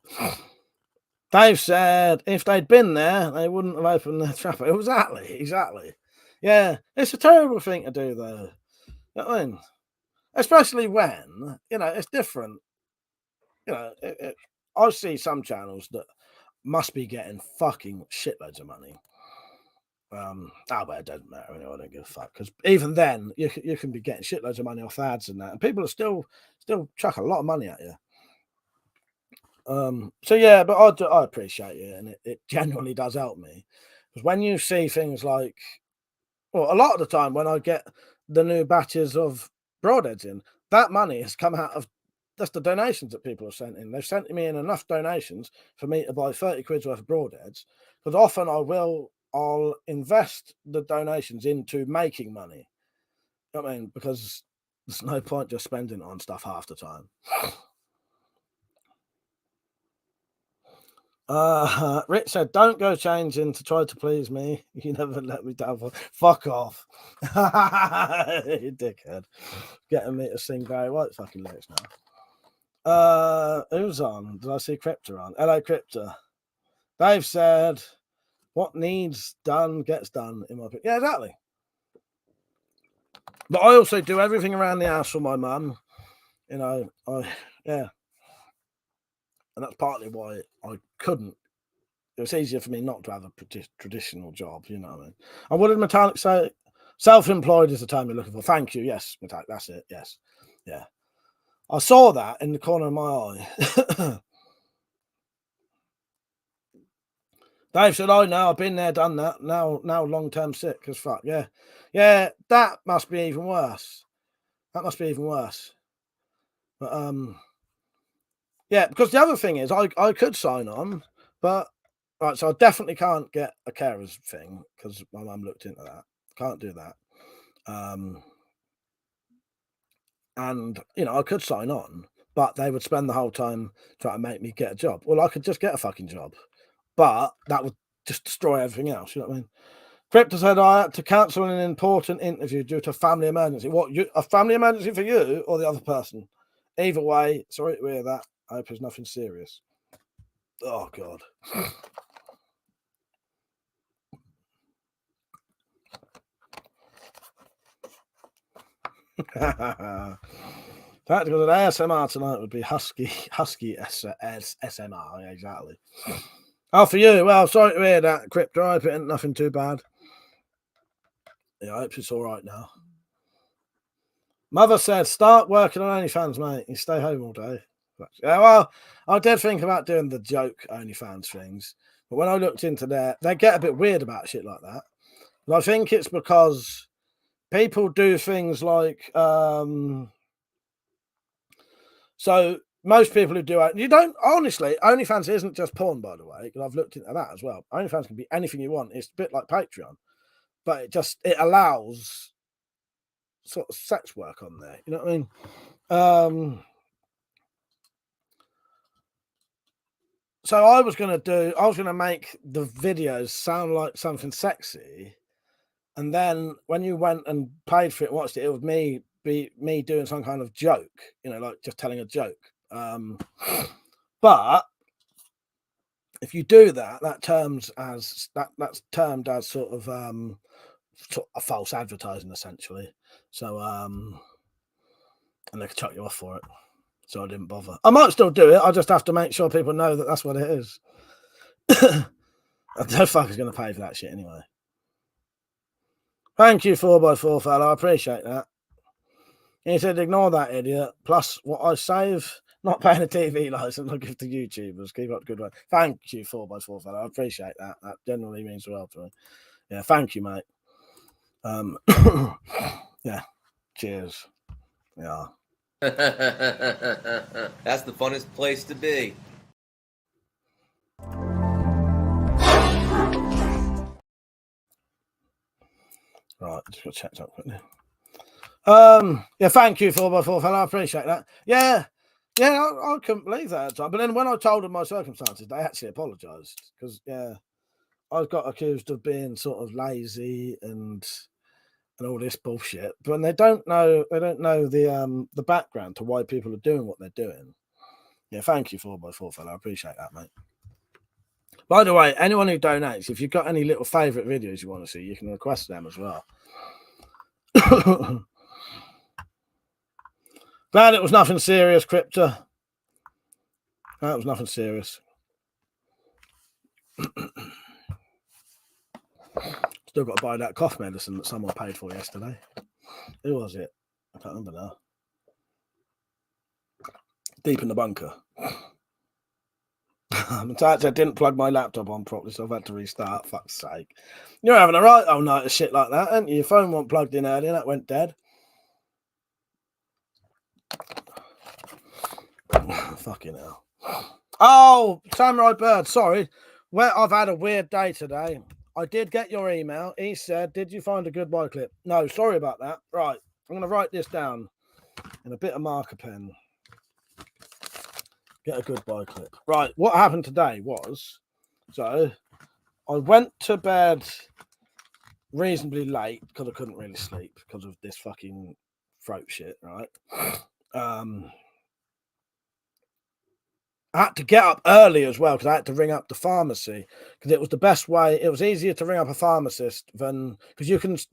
Dave said if they'd been there, they wouldn't have opened the trap. Exactly. Yeah, it's a terrible thing to do, though. You know what I mean? Especially when, you know, it's different. You know, I see some channels that must be getting fucking shitloads of money. But it doesn't matter anyway. I don't give a fuck, because even then you can be getting shitloads of money off ads and that, and people are still chuck a lot of money at you. So yeah, but I appreciate it, and it genuinely does help me, because when you see things like, well, a lot of the time when I get the new batches of broadheads in, that money has come out of just the donations that people have sent in. They've sent me in enough donations for me to buy 30 quid's worth of broadheads, because often I'll invest the donations into making money. I mean, because there's no point just spending it on stuff half the time. Rich said, "Don't go changing to try to please me. You never let me down. Fuck off, you dickhead. Getting me to sing Barry White fucking lyrics now." Who's on? Did I see Crypta on? Hello, Crypta. Dave said, "What needs done gets done." In my opinion, yeah, exactly. But I also do everything around the house for my mum. You know, yeah, and that's partly why I couldn't. It was easier for me not to have a traditional job, you know what I mean? And what did Metallic say? Self-employed is the term you're looking for. Thank you. Yes, Metallic, that's it. Yes. Yeah. I saw that in the corner of my eye. Dave said, "Oh no, I've been there, done that. Now long-term sick as fuck." Yeah. Yeah, that must be even worse. That must be even worse. But yeah, because the other thing is I could sign on, but right, so I definitely can't get a carer's thing because my mum looked into that. Can't do that. And you know, I could sign on, but they would spend the whole time trying to make me get a job. Well, I could just get a fucking job, but that would just destroy everything else. You know what I mean? Crypto said I had to cancel an important interview due to a family emergency. What, a family emergency for you or the other person? Either way, sorry to hear that. I hope it's nothing serious. Oh God. Tactical ASMR tonight would be husky SMR. Yeah, exactly. Oh, for you. Well, sorry to hear that, Crypto. I hope it ain't nothing too bad. Yeah, I hope it's all right now. Mother said, "Start working on OnlyFans, mate. You stay home all day." Yeah, well, I did think about doing the joke OnlyFans things, but when I looked into that, they get a bit weird about shit like that. And I think it's because people do things like so most people who do it, you don't honestly, OnlyFans isn't just porn, by the way, because I've looked into that as well. OnlyFans can be anything you want. It's a bit like Patreon, but it allows sort of sex work on there. You know what I mean? So I was gonna make the videos sound like something sexy, and then when you went and paid for it, and watched it, it would be me doing some kind of joke, you know, like just telling a joke. But if you do that, that's termed as sort of a false advertising, essentially. So and they could chuck you off for it. So I didn't bother. I might still do it. I just have to make sure people know that that's what it is. No fucker's going to pay for that shit anyway. Thank you, 4x4 fella. I appreciate that. He said, "Ignore that idiot. Plus, what I save, not paying a TV license, I'll give to YouTubers. Keep up the good work." Thank you, 4x4 fella. I appreciate that. That generally means well to me. Yeah, thank you, mate. Yeah. Cheers. Yeah. That's the funnest place to be. Right, just got checked up quickly. Yeah, thank you, 4x4 fella. I appreciate that. Yeah, I couldn't believe that at the time. But then when I told them my circumstances, they actually apologized because I got accused of being sort of lazy and all this bullshit. But when they don't know the background to why people are doing what they're doing. Yeah, thank you, 4x4 fella. I appreciate that, mate. By the way, anyone who donates, if you've got any little favourite videos you want to see, you can request them as well. Glad it was nothing serious, Crypta. That was nothing serious. Still got to buy that cough medicine that someone paid for yesterday. Who was it? I can't remember now. Deep in the bunker. I didn't plug my laptop on properly, so I've had to restart. Fuck's sake. You're having a right old night of shit like that, aren't you? Your phone wasn't plugged in earlier, that went dead. Fucking hell. Oh, Samurai Bird, sorry. Well, I've had a weird day today. I did get your email. He said, did you find a goodbye clip? No, sorry about that. Right, I'm going to write this down in a bit of marker pen. Get a goodbye clip. Right, what happened today was, so I went to bed reasonably late because I couldn't really sleep because of this fucking throat shit, right? I had to get up early as well because I had to ring up the pharmacy because it was the best way. It was easier to ring up a pharmacist than because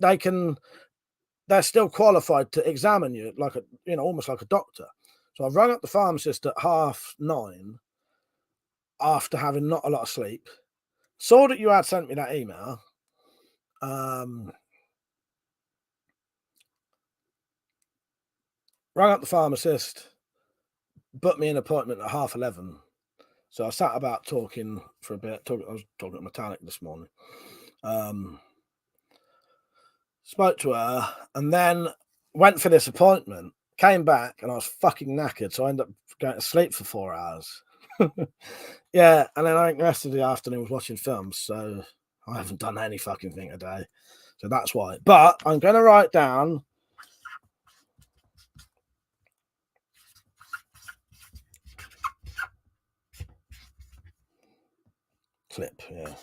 they're still qualified to examine you like almost like a doctor. So I rang up the pharmacist at 9:30 after having not a lot of sleep. Saw that you had sent me that email. Rang up the pharmacist, booked me an appointment at 11:30. So I sat about talking for a bit. I was talking to Metallic this morning. Spoke to her and then went for this appointment. Came back and I was fucking knackered. So I ended up going to sleep for 4 hours. Yeah. And then I think the rest of the afternoon was watching films. So I haven't done any fucking thing today. So that's why. But I'm going to write down. Clip, yeah.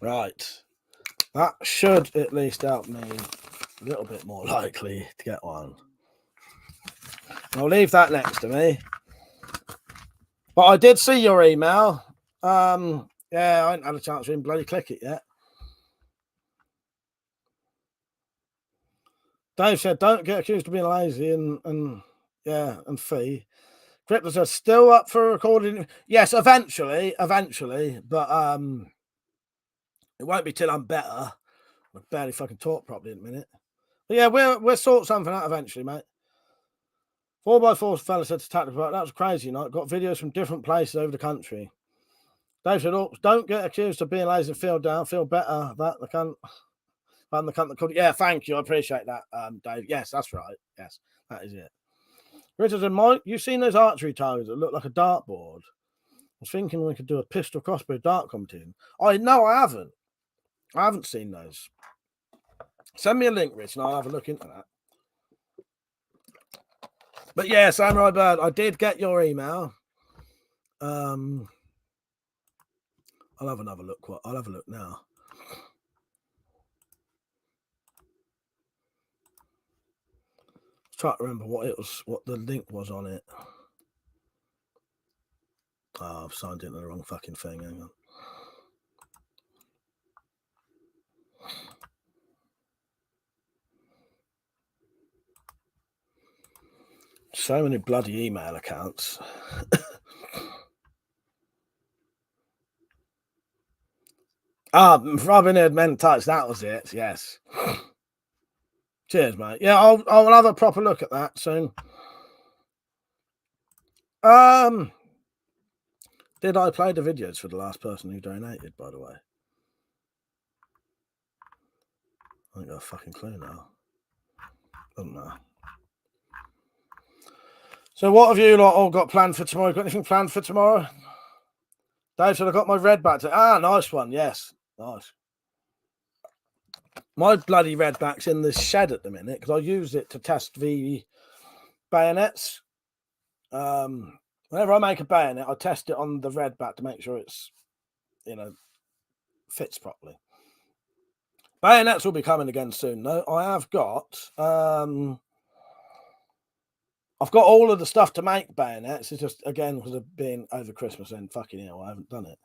Right. That should at least help me a little bit more likely to get one. I'll leave that next to me. But I did see your email. Yeah, I haven't had a chance to even bloody click it yet. Dave said, don't get accused of being lazy and fee. Crypto says, still up for recording. Yes, eventually, but it won't be till I'm better. I barely fucking talk properly in a minute. But yeah, we'll sort something out eventually, mate. 4x4 fella said to Tactical, that was crazy night. Got videos from different places over the country. Dave said, oh, don't get accused of being lazy and feel down. Feel better. That the cunt. And the cunt that could. Yeah, thank you. I appreciate that, Dave. Yes, that's right. Yes, that is it. Richard and Mike, you've seen those archery targets that look like a dartboard. I was thinking we could do a pistol crossbow dart competition. No, I haven't. I haven't seen those. Send me a link, Rich, and I'll have a look into that. But yeah, Samurai Bird, I did get your email. I'll have another look. I'll have a look now. Try to remember what the link was on it. Oh, I've signed into the wrong fucking thing. Hang on. So many bloody email accounts. Robin Hood Men Touch, that was it. Yes. Cheers, mate. Yeah, I'll have a proper look at that soon. Did I play the videos for the last person who donated, by the way? I ain't got a fucking clue now. Doesn't matter. So what have you lot all got planned for tomorrow? Got anything planned for tomorrow? Dave said I got my red back. Nice one. Yes. Nice. My bloody red back's in the shed at the minute because I use it to test the bayonets. Whenever I make a bayonet, I test it on the red back to make sure it's, fits properly. Bayonets will be coming again soon, though. I have got, I've got all of the stuff to make bayonets. It's just, again, because of being over Christmas and fucking hell, I haven't done it.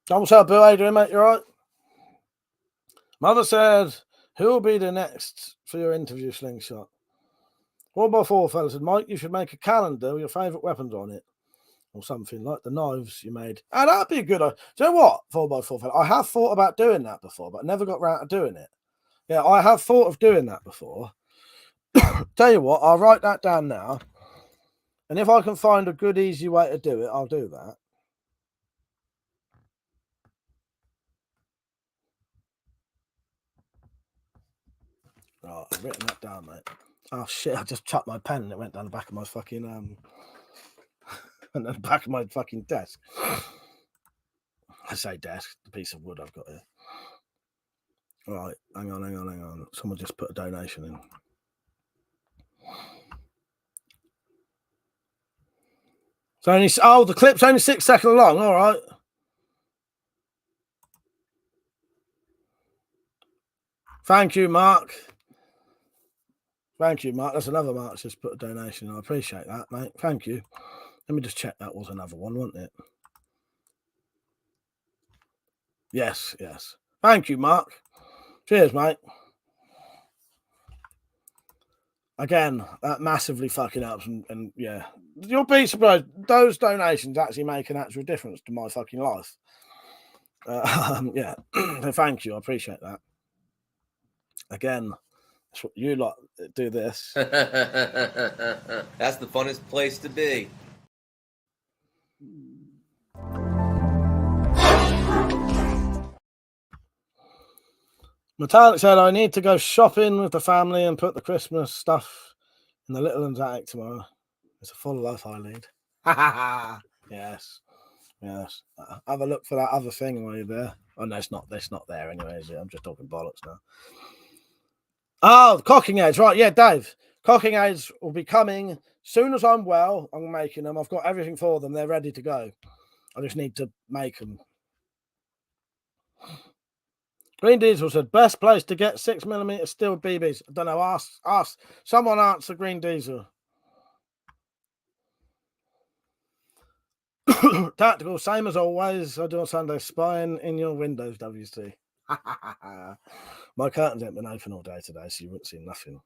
What's up, Bill? How you doing, mate? You all right? Mother said, who will be the next for your interview, Slingshot? 4x4 fella said, Mike, you should make a calendar with your favourite weapons on it. or something like the knives you made. And that'd be a good idea. Do you know what, 4x4 fella? I have thought about doing that before, but never got around to doing it. Yeah, I have thought of doing that before. Tell you what, I'll write that down now. And if I can find a good, easy way to do it, I'll do that. Right, I've written that down, mate. Oh shit, I just chucked my pen and it went down the back of my fucking and the back of my fucking desk. I say desk, the piece of wood I've got here. Right, hang on. Someone just put a donation in. It's only the clip's only 6 seconds long, all right. Thank you, Mark. Thank you, Mark. That's another Mark just put a donation. I appreciate that, mate. Thank you. Let me just check that was another one, wasn't it? Yes. Thank you, Mark. Cheers, mate. Again, that massively fucking helps, and yeah, you'll be surprised. Those donations actually make an actual difference to my fucking life. Yeah, thank you. I appreciate that. Again, that's what you lot do this. That's the funnest place to be. Metallic said, I need to go shopping with the family and put the Christmas stuff in the little one's attic tomorrow. It's a full life I lead. Yes. Have a look for that other thing while you're there. Oh, no, it's not there anyway, is it? I'm just talking bollocks now. Oh, cocking eggs. Right, yeah, Dave. Cocking eggs will be coming as soon as I'm well. I'm making them. I've got everything for them. They're ready to go. I just need to make them. Green Diesel said, best place to get 6mm steel BBs. I don't know. Ask. Someone answer Green Diesel. Tactical, same as always. I do on Sunday. Spying in your windows, WC. My curtains haven't been open all day today, so you wouldn't see nothing.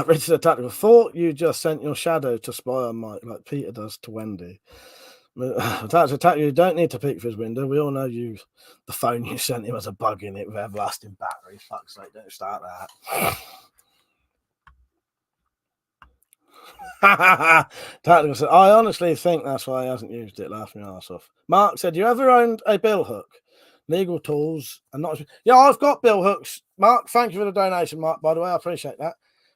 Richard Tactical, thought you just sent your shadow to spy on Mike like Peter does to Wendy. Tactical, you don't need to peek for his window. We all know the phone you sent him has a bug in it with everlasting battery. Fuck's sake, don't start that. Tactical said, I honestly think that's why he hasn't used it. Laugh me ass off. Mark said, you ever owned a bill hook? Legal tools and not. Yeah, I've got bill hooks. Mark, thank you for the donation, Mark, by the way. I appreciate that.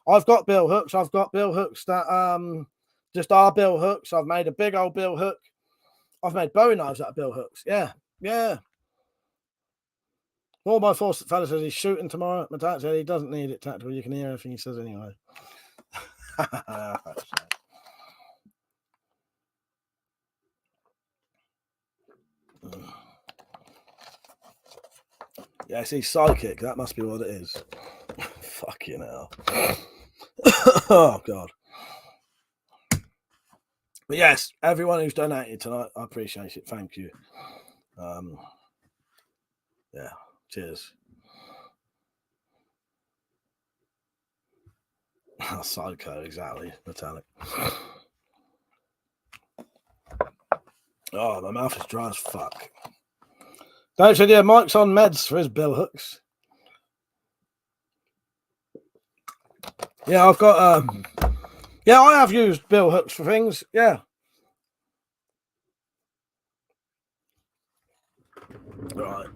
I've got bill hooks. I've got bill hooks that just are bill hooks. I've made a big old bill hook. I've made Bowie knives out of bill hooks. Yeah. 4x4 fella says he's shooting tomorrow. Metallic said he doesn't need it, Tactical. You can hear everything he says anyway. Yes, he's psychic. That must be what it is. Fucking hell. Oh, God. But yes, everyone who's donated tonight, I appreciate it. Thank you. Yeah, cheers. Psycho, exactly. Metallic. Oh, my mouth is dry as fuck. Dave said, yeah, Mike's on meds for his bill hooks. Yeah, I've got yeah, I have used bill hooks for things. Yeah. Right.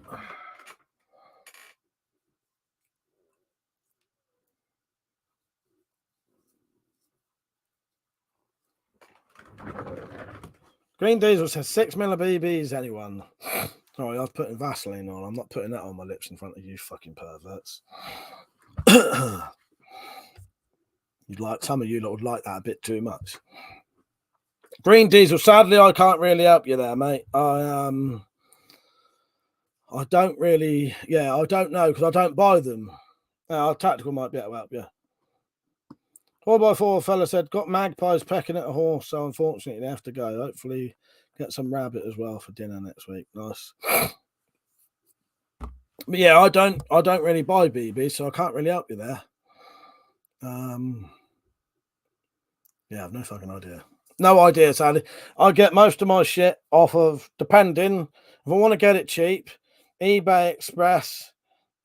Green Diesel says 6mm BBs, anyone? Sorry, I was putting Vaseline on. I'm not putting that on my lips in front of you fucking perverts. Some of you lot would like that a bit too much. Green Diesel, sadly, I can't really help you there, mate. I don't really, I don't know because I don't buy them. Our Tactical might be able to help you. 4x4 fella said, got magpies pecking at a horse, so unfortunately they have to go. Hopefully get some rabbit as well for dinner next week. Nice. But yeah, I don't really buy BBs, so I can't really help you there. Yeah, I've no fucking idea. No idea, Sally. I get most of my shit off of, depending, if I want to get it cheap, eBay Express,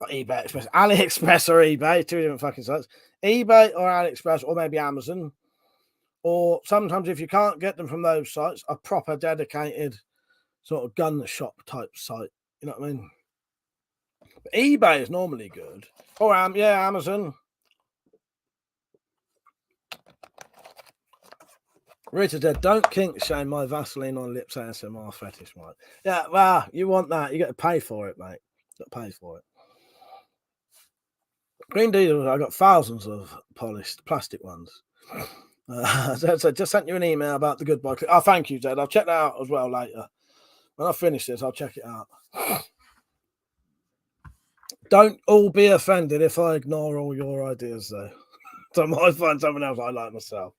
not eBay Express, AliExpress or eBay, two different fucking sites. eBay or AliExpress or maybe Amazon. Or sometimes if you can't get them from those sites, a proper dedicated sort of gun shop type site. You know what I mean? But eBay is normally good. Or yeah, Amazon. Rita said, don't kink shame my Vaseline on lips ASMR fetish, mate. Yeah, well, you want that. You got to pay for it, mate. You got to pay for it. Green Diesel, I got thousands of polished plastic ones. So just sent you an email about the Goodbye Clip. Oh, thank you, Zed. I'll check that out as well later. When I finish this, I'll check it out. Don't all be offended if I ignore all your ideas, though. So I might find something else I like myself.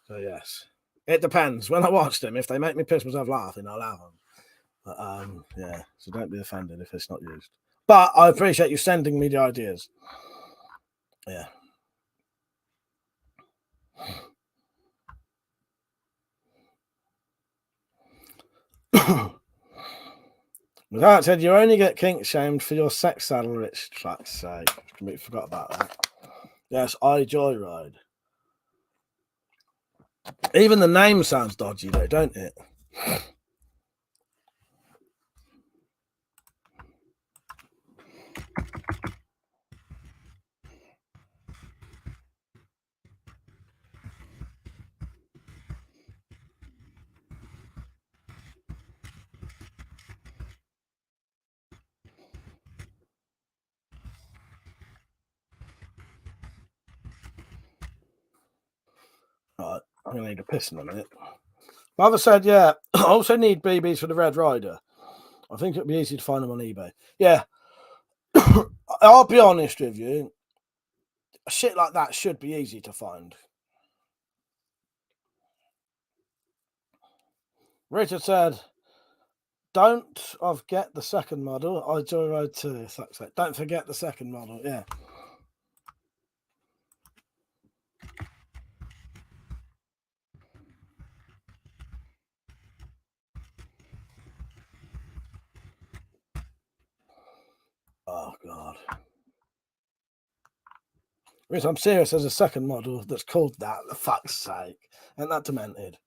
So, yes. It depends. When I watch them, if they make me piss myself laughing, I'll have them. But, yeah, so don't be offended if it's not used. But I appreciate you sending me the ideas. Yeah. With that said, you only get kink shamed for your sex saddle, Rich. Fuck's sake. Completely forgot about that. Yes, I joyride. Even the name sounds dodgy, though, don't it? Right, I'm going to need a piss in a minute. Mother said, yeah, I also need BBs for the Red Rider. I think it'd be easy to find them on eBay. Yeah. I'll be honest with you. Shit like that should be easy to find. Richard said, don't forget the second model. I joyride too. Don't forget the second model. Yeah. Oh, God. Rich, I'm serious. There's a second model that's called that. For fuck's sake. Ain't that demented?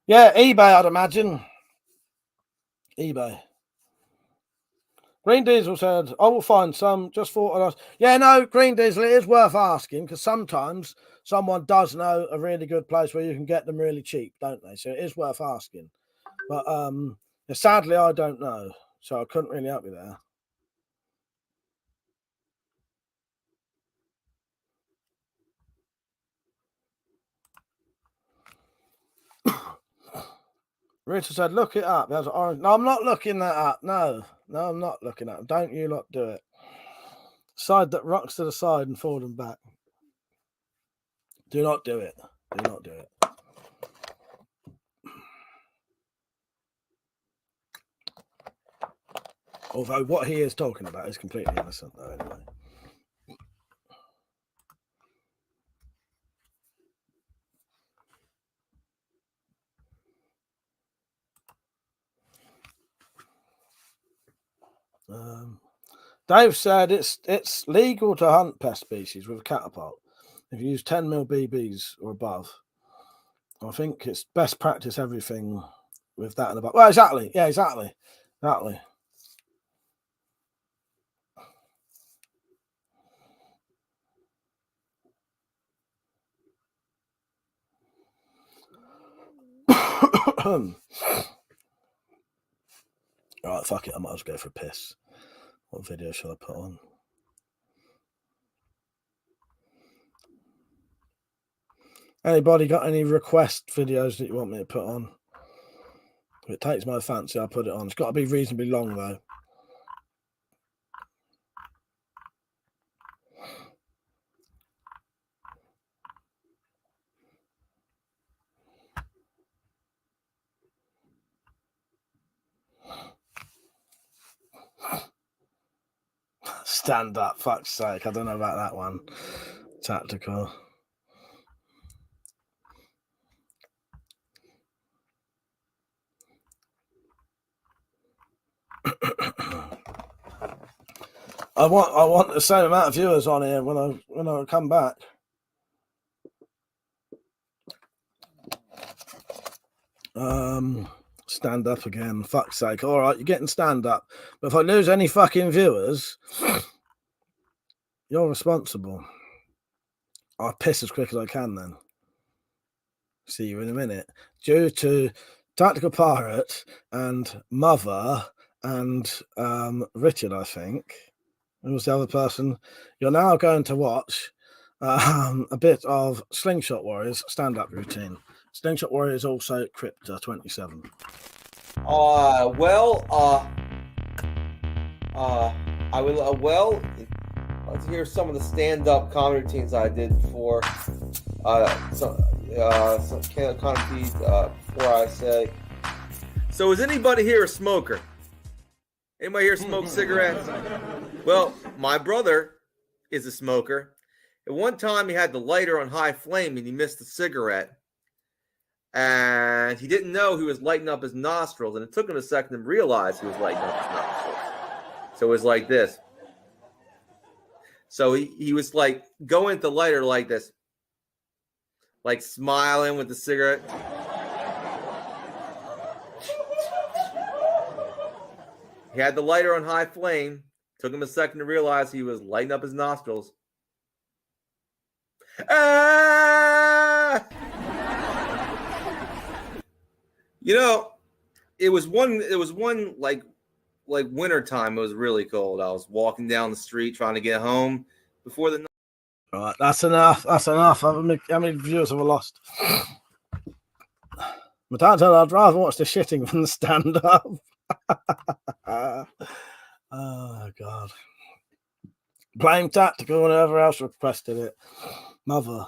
Yeah, eBay, I'd imagine. eBay. Green Diesel said, I will find some. Just thought I'd ask. Yeah, no, Green Diesel, it is worth asking because sometimes someone does know a really good place where you can get them really cheap, don't they? So it is worth asking. But sadly, I don't know. So I couldn't really help you there. Richard said, look it up. There's orange. No, I'm not looking that up. No, I'm not looking at it. Don't you lot do it. Side that rocks to the side and forward and back. Do not do it. Do not do it. Although what he is talking about is completely innocent, though, anyway. Dave said it's legal to hunt pest species with a catapult if you use 10mm BBs or above. I think it's best practice everything with that and above. Well, exactly. Yeah, exactly. Alright, fuck it. I might as well go for a piss. What video shall I put on? Anybody got any request videos that you want me to put on? If it takes my fancy, I'll put it on. It's got to be reasonably long, though. Stand up, fuck's sake. I don't know about that one. Tactical. I want the same amount of viewers on here when I come back. Stand up again. Fuck's sake. All right, you're getting stand up. But if I lose any fucking viewers, you're responsible. I'll piss as quick as I can then. See you in a minute. Due to Tactical Pirate and Mother and Richard, I think. Who was the other person? You're now going to watch a bit of Slingshot Warriors stand-up routine. Slingshot Warriors also Crypta 27. I will. Let's hear some of the stand-up comedy routines I did before. Some kind of feed before I say. So, is anybody here a smoker? Anybody here smoke cigarettes? Well, my brother is a smoker. At one time, he had the lighter on high flame and he missed the cigarette. And he didn't know he was lighting up his nostrils, and it took him a second to realize he was lighting up his nostrils. So it was like this. So he was like going to the lighter like this, like smiling with the cigarette. He had the lighter on high flame. Took him a second to realize he was lighting up his nostrils. Ah! You know, it was one like winter time. It was really cold. I was walking down the street trying to get home before the night. All right, that's enough. That's enough. How many viewers have I lost? My dad said I'd rather watch the shitting than the stand-up. Oh, God. Blame Tactical and whoever else requested it. Mother.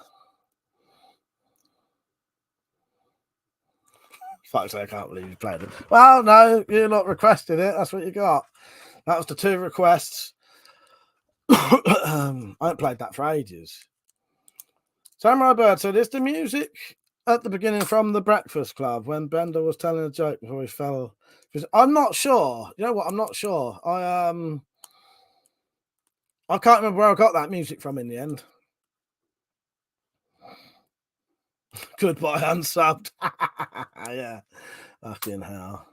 Fuck's sake, I can't believe you played it. Well, no, you lot requested it. That's what you got. That was the 2 requests. I haven't played that for ages. Samurai Bird said, "Is the music at the beginning from The Breakfast Club when Bender was telling a joke before he fell?" I'm not sure. You know what? I'm not sure. I can't remember where I got that music from in the end. Goodbye, unsubbed. Yeah. Fucking hell.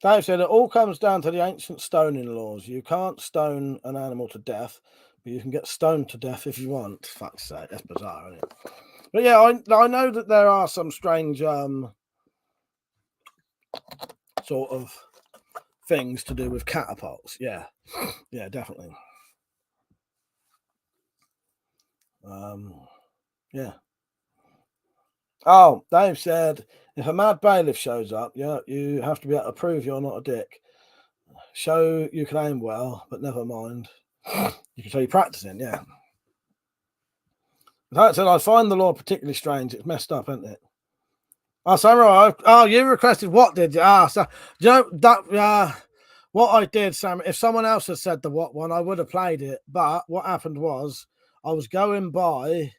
Dave said it all comes down to the ancient stoning laws. You can't stone an animal to death, but you can get stoned to death if you want. Fuck's sake, that's bizarre, isn't it? But yeah, I know that there are some strange sort of things to do with catapults. Yeah, yeah, definitely. Yeah. Oh, Dave said, if a mad bailiff shows up, yeah, you have to be able to prove you're not a dick. Show you can aim well, but never mind. You can show you practicing, yeah. That said, I find the law particularly strange. It's messed up, isn't it? Oh, Samurai. Oh, you requested what, did you? So you know that what I did, Sam. If someone else had said the what one, I would have played it. But what happened was I was going by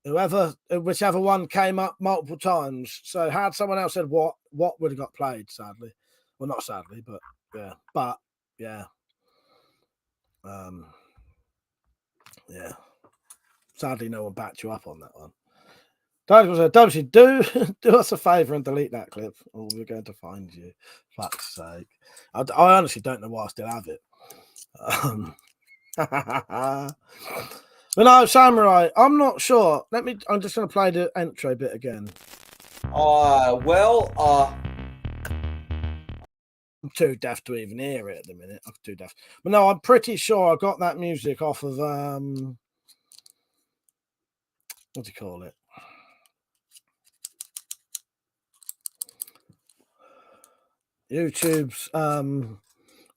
whichever one came up multiple times. So had someone else said what would have got played, sadly. Well, not sadly, but yeah. But yeah. Yeah. Sadly, no one backed you up on that one. Dad said, "Dubsy, do us a favour and delete that clip, or we're going to find you." Fuck's sake. I honestly don't know why I still have it. But no, Samurai, I'm not sure. I'm just going to play the intro bit again. I'm too deaf to even hear it at the minute. I'm too deaf. But no, I'm pretty sure I got that music off of, what do you call it? YouTube's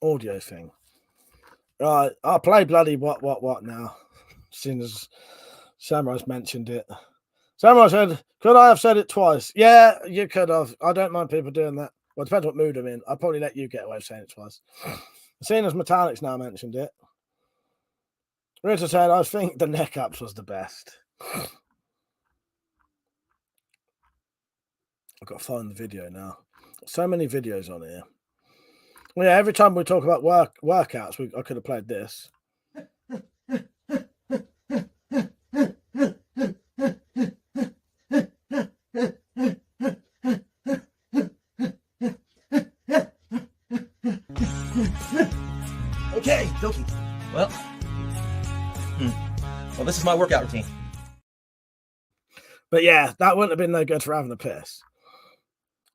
audio thing. Right, I'll play bloody what now. As soon as Samurai's mentioned it. Samurai said, Could I have said it twice? Yeah, you could have. I don't mind people doing that. Well, it depends what mood I'm in. I'd probably let you get away with saying it twice. Seeing as Metallic's now mentioned it. Richard said, I think the neck ups was the best. I've got to find the video now. So many videos on here. Well, yeah, every time we talk about workouts, I could have played this. Okay, dokie. Well, well, this is my workout routine. But yeah, that wouldn't have been no good for having a piss.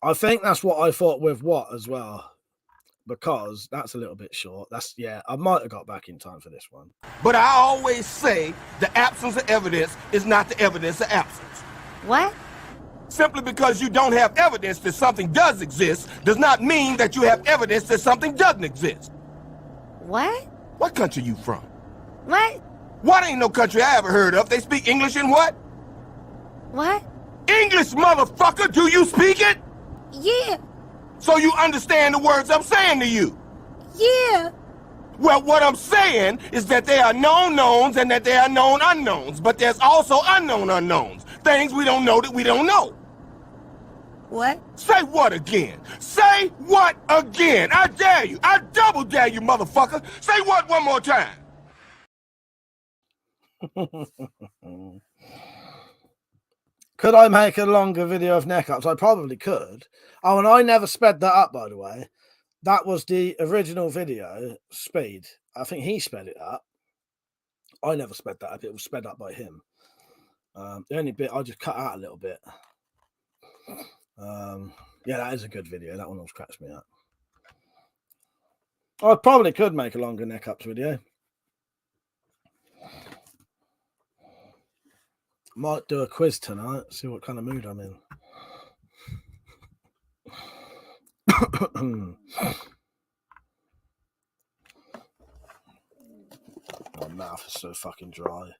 I think that's what I thought with what as well, because that's a little bit short. I might have got back in time for this one. But I always say the absence of evidence is not the evidence of absence. What? Simply because you don't have evidence that something does exist does not mean that you have evidence that something doesn't exist. What? What country you from? What? What ain't no country I ever heard of. They speak English in what? What? English, motherfucker! Do you speak it? Yeah. So you understand the words I'm saying to you? Yeah. Well, what I'm saying is that there are known knowns and that there are known unknowns, but there's also unknown unknowns. Things we don't know that we don't know. What? Say what again? Say what again? I dare you. I double dare you, motherfucker. Say what one more time. Could I make a longer video of neck ups? I probably could. Oh, and I never sped that up, by the way. That was the original video speed. I think he sped it up. I never sped that up. It was sped up by him. The only bit I just cut out a little bit. Yeah, that is a good video. That one always cracks me up. I probably could make a longer neck ups video. Might do a quiz tonight, see what kind of mood I'm in. My mouth is so fucking dry.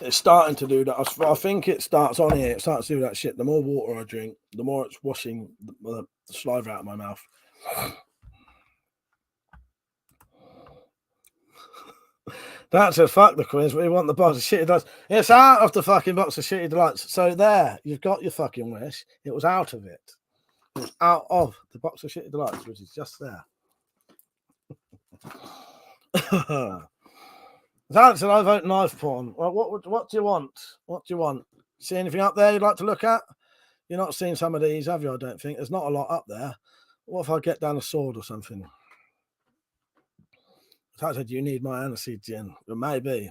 It's starting to do that. I think it starts on here. It starts to do that shit. The more water I drink, the more it's washing the saliva out of my mouth. That's a fuck the quiz. We want the box of shitty delights. It's out of the fucking box of shitty delights. So there, you've got your fucking wish. It was out of it. It was out of the box of shitty delights, which is just there. Alex said, I vote knife porn. Well, what do you want? What do you want? See anything up there you'd like to look at? You're not seeing some of these, have you? I don't think. There's not a lot up there. What if I get down a sword or something? I said, you need my aniseed gin. Well, maybe.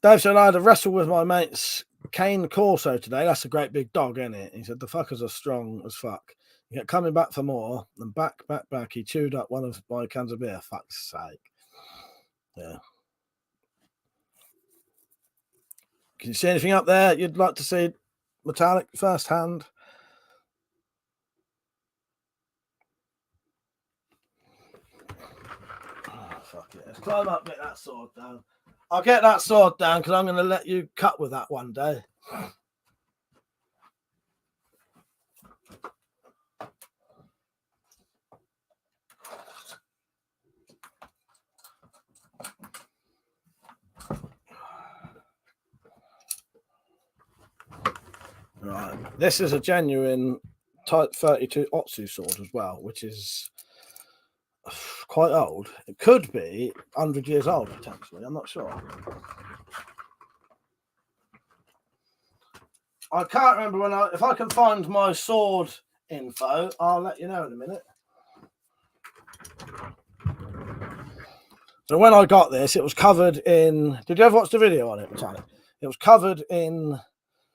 Dave said, I had a wrestle with my mate's Cane Corso today. That's a great big dog, isn't it? He said, the fuckers are strong as fuck. He kept coming back for more. And back. He chewed up one of my cans of beer. Fuck's sake. Yeah. Can you see anything up there you'd like to see Metallic firsthand? Fuck it. Let's climb up, get that sword down. I'll get that sword down because I'm going to let you cut with that one day. Right. This is a genuine Type 32 Otsu sword as well, which is quite old. It could be 100 years old, potentially. I'm not sure. I can't remember if I can find my sword info, I'll let you know in a minute. So when I got this, it was covered in... Did you ever watch the video on it, Metallic? It was covered in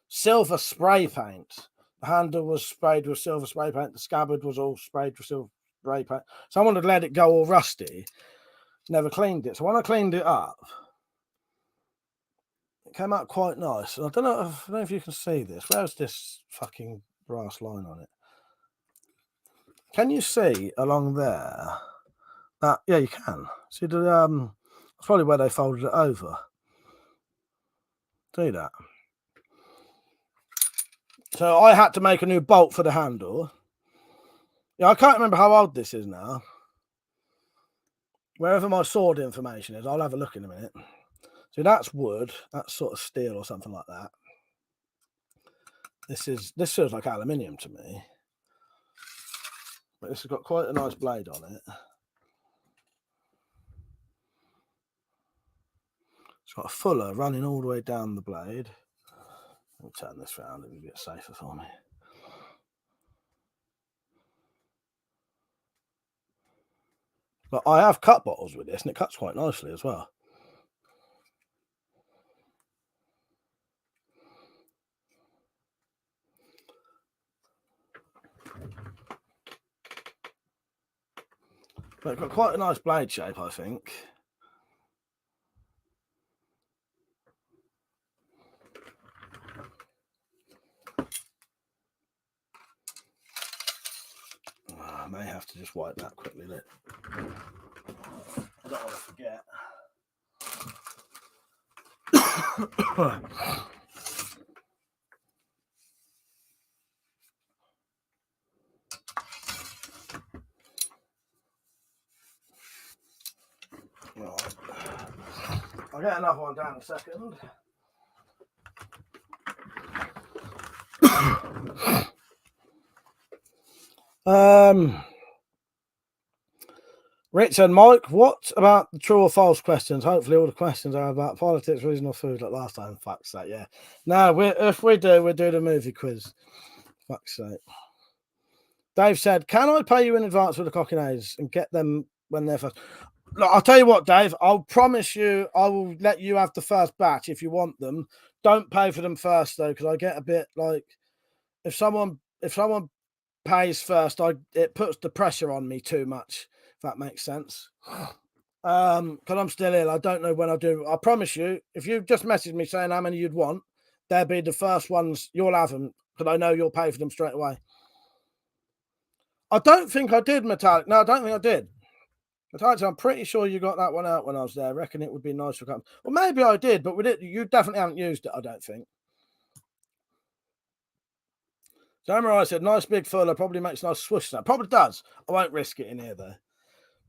silver spray paint. The handle was sprayed with silver spray paint. The scabbard was all sprayed with silver spray paint. Someone had let it go all rusty. Never cleaned it. So when I cleaned it up, it came out quite nice. And I don't know if you can see this. Where's this fucking brass line on it? Can you see along there That yeah, you can. See the that's probably where they folded it over. See that? So I had to make a new bolt for the handle. Yeah, I can't remember how old this is now. Wherever my sword information is, I'll have a look in a minute. So that's wood. That's sort of steel or something like that. This feels like aluminium to me. But this has got quite a nice blade on it. It's got a fuller running all the way down the blade. Let me turn this round, it'll be a bit safer for me. But I have cut bottles with this, and it cuts quite nicely as well. But it's got quite a nice blade shape, I think. I may have to just wipe that quickly. I don't want to forget. Right. I'll get another one down in a second. Rich and Mike, what about the true or false questions? Hopefully all the questions are about politics, reason, or food like last time. Fuck's sake, yeah. No, if we do, we'll do the movie quiz. Fuck's sake. Dave said, can I pay you in advance for the Cockinays and get them when they're first? Look, I'll tell you what, Dave, I'll promise you I will let you have the first batch if you want them. Don't pay for them first, though, because I get a bit like, if someone pays first, it puts the pressure on me too much, if that makes sense. Because I'm still ill. I don't know when I'll do. I promise you, if you just message me saying how many you'd want, they'll be the first ones. You'll have them, because I know you'll pay for them straight away. I don't think I did, Metallic. No, I don't think I did. Metallic, I'm pretty sure you got that one out when I was there. I reckon it would be nice for company. Well, maybe I did, but you definitely haven't used it, I don't think. Samurai said, nice big fuller, probably makes a nice swoosh sound. Probably does. I won't risk it in here, though.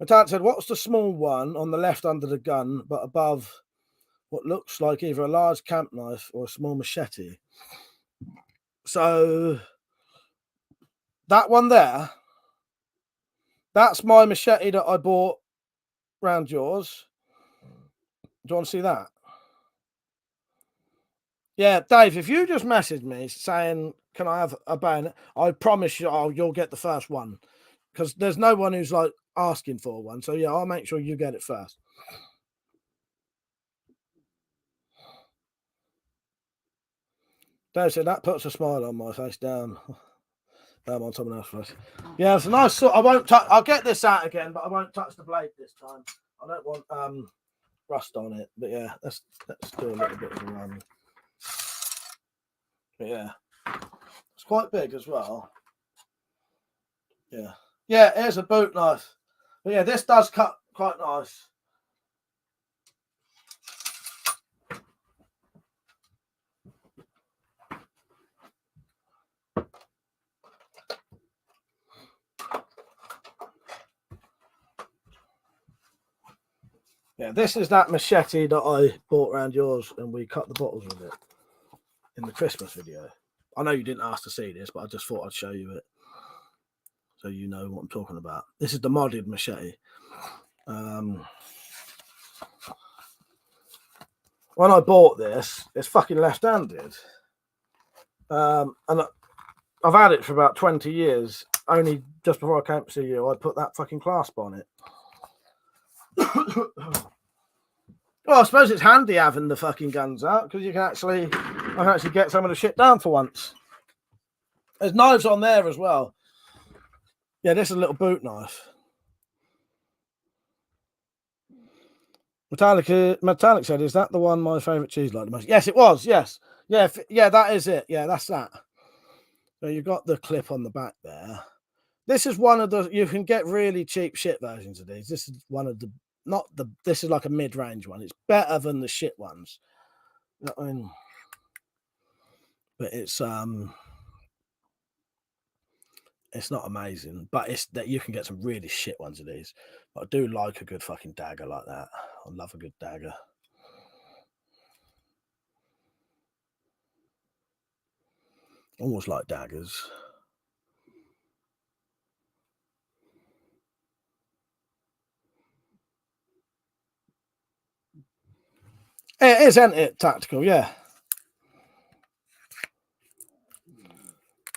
Metallic said, what's the small one on the left under the gun, but above what looks like either a large camp knife or a small machete? So, that one there, that's my machete that I bought round yours. Do you want to see that? Yeah, Dave, if you just message me saying, can I have a bayonet? I promise you you'll get the first one. Because there's no one who's like asking for one. So yeah, I'll make sure you get it first. Dave said, that puts a smile on my face. Damn. I'm on someone else's face. Yeah, it's a nice sort. I won't touch. I'll get this out again, but I won't touch the blade this time. I don't want rust on it. But yeah, let's do a little bit of a run. But yeah, it's quite big as well. Yeah, here's a boot knife. But yeah, this does cut quite nice. Yeah, this is that machete that I bought around yours, and we cut the bottles with it in the Christmas video. I know you didn't ask to see this, but I just thought I'd show you it so you know what I'm talking about. This is the modded machete. When I bought this, it's fucking left-handed. And I've had it for about 20 years. Only just before I came to see you, I put that fucking clasp on it. Well, I suppose it's handy having the fucking guns out because I can actually get some of the shit down for once. There's knives on there as well. Yeah, this is a little boot knife. Metallic said, "Is that the one my favourite cheese like the most?" Yes, it was. Yes, yeah, that is it. Yeah, that's that. So you've got the clip on the back there. This is one of the, you can get really cheap shit versions of these. This is one of the, not the, this is like a mid-range one. It's better than the shit ones. I mean, but it's not amazing, but it's that you can get some really shit ones of these. But I do like a good fucking dagger like that. I love a good dagger. Almost like daggers. It is, isn't it? Tactical, yeah.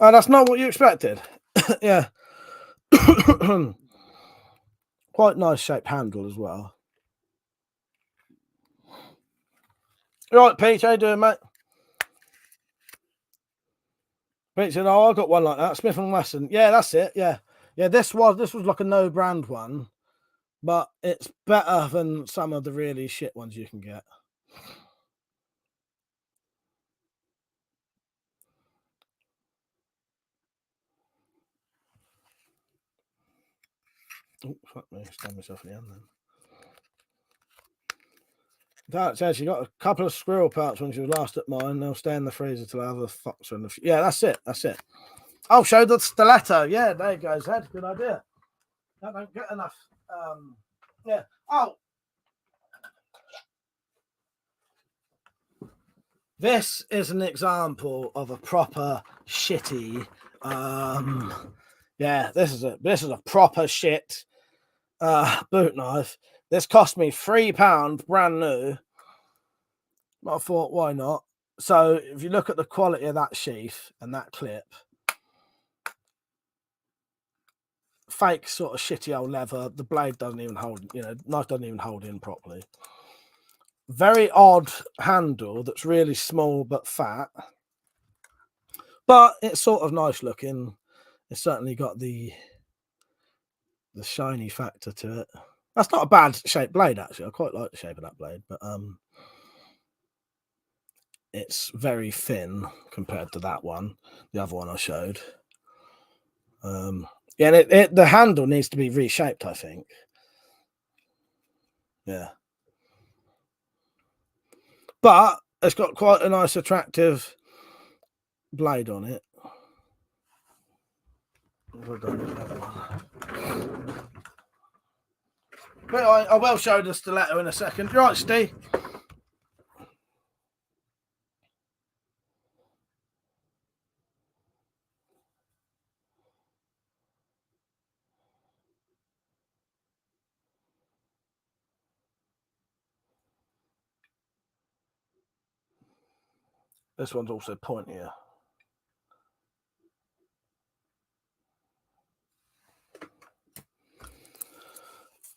Oh, that's not what you expected. Yeah. Quite nice shaped handle as well. Right, Pete, how you doing, mate? Pete said, "Oh, I got one like that, Smith and Wesson." Yeah, that's it. Yeah, yeah. This was like a no brand one, but it's better than some of the really shit ones you can get. Oh, fuck me, stabbed myself in the hand then. That says she got a couple of squirrel parts when she was last at mine. They'll stay in the freezer till I have a fox in the. Yeah, that's it. That's it. Oh, show the stiletto. Yeah, there you go, Zed. Good idea. I don't get enough. Yeah. Oh, this is an example of a proper shitty. Yeah, this is a proper shit boot knife. This cost me £3 brand new. I thought, why not? So if you look at the quality of that sheath and that clip, fake sort of shitty old leather. The blade doesn't even hold, knife doesn't even hold in properly. Very odd handle that's really small but fat. But it's sort of nice looking. It's certainly got the shiny factor to it. That's not a bad shaped blade, actually. I quite like the shape of that blade, but it's very thin compared to that one, the other one I showed. Yeah, and the handle needs to be reshaped, I think. Yeah. But it's got quite a nice, attractive blade on it. But I will show the stiletto in a second. Right, Steve? This one's also pointier.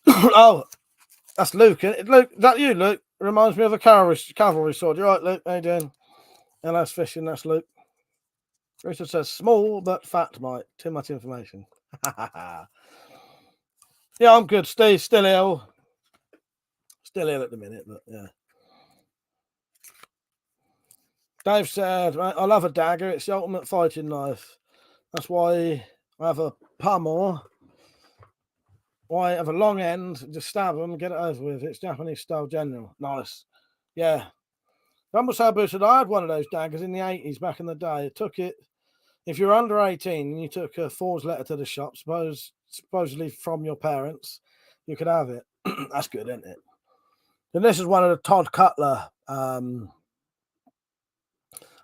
Oh, that's Luke. Luke, is that you, Luke? Reminds me of a cavalry sword. You're right, Luke. How you doing? LS Fishing, that's Luke. Richard says, small but fat, Mike. Too much information. Yeah, I'm good. Steve, still ill. Still ill at the minute, but yeah. Dave said, I love a dagger. It's the ultimate fighting knife. That's why I have a pummel. Why I have a long end. Just stab them and get it over with. It's Japanese style general. Nice. Yeah. Rumble Sabu said, I had one of those daggers in the 80s back in the day. I took it. If you're under 18 and you took a forged letter to the shop, supposedly from your parents, you could have it. That's good, isn't it? And this is one of the Todd Cutler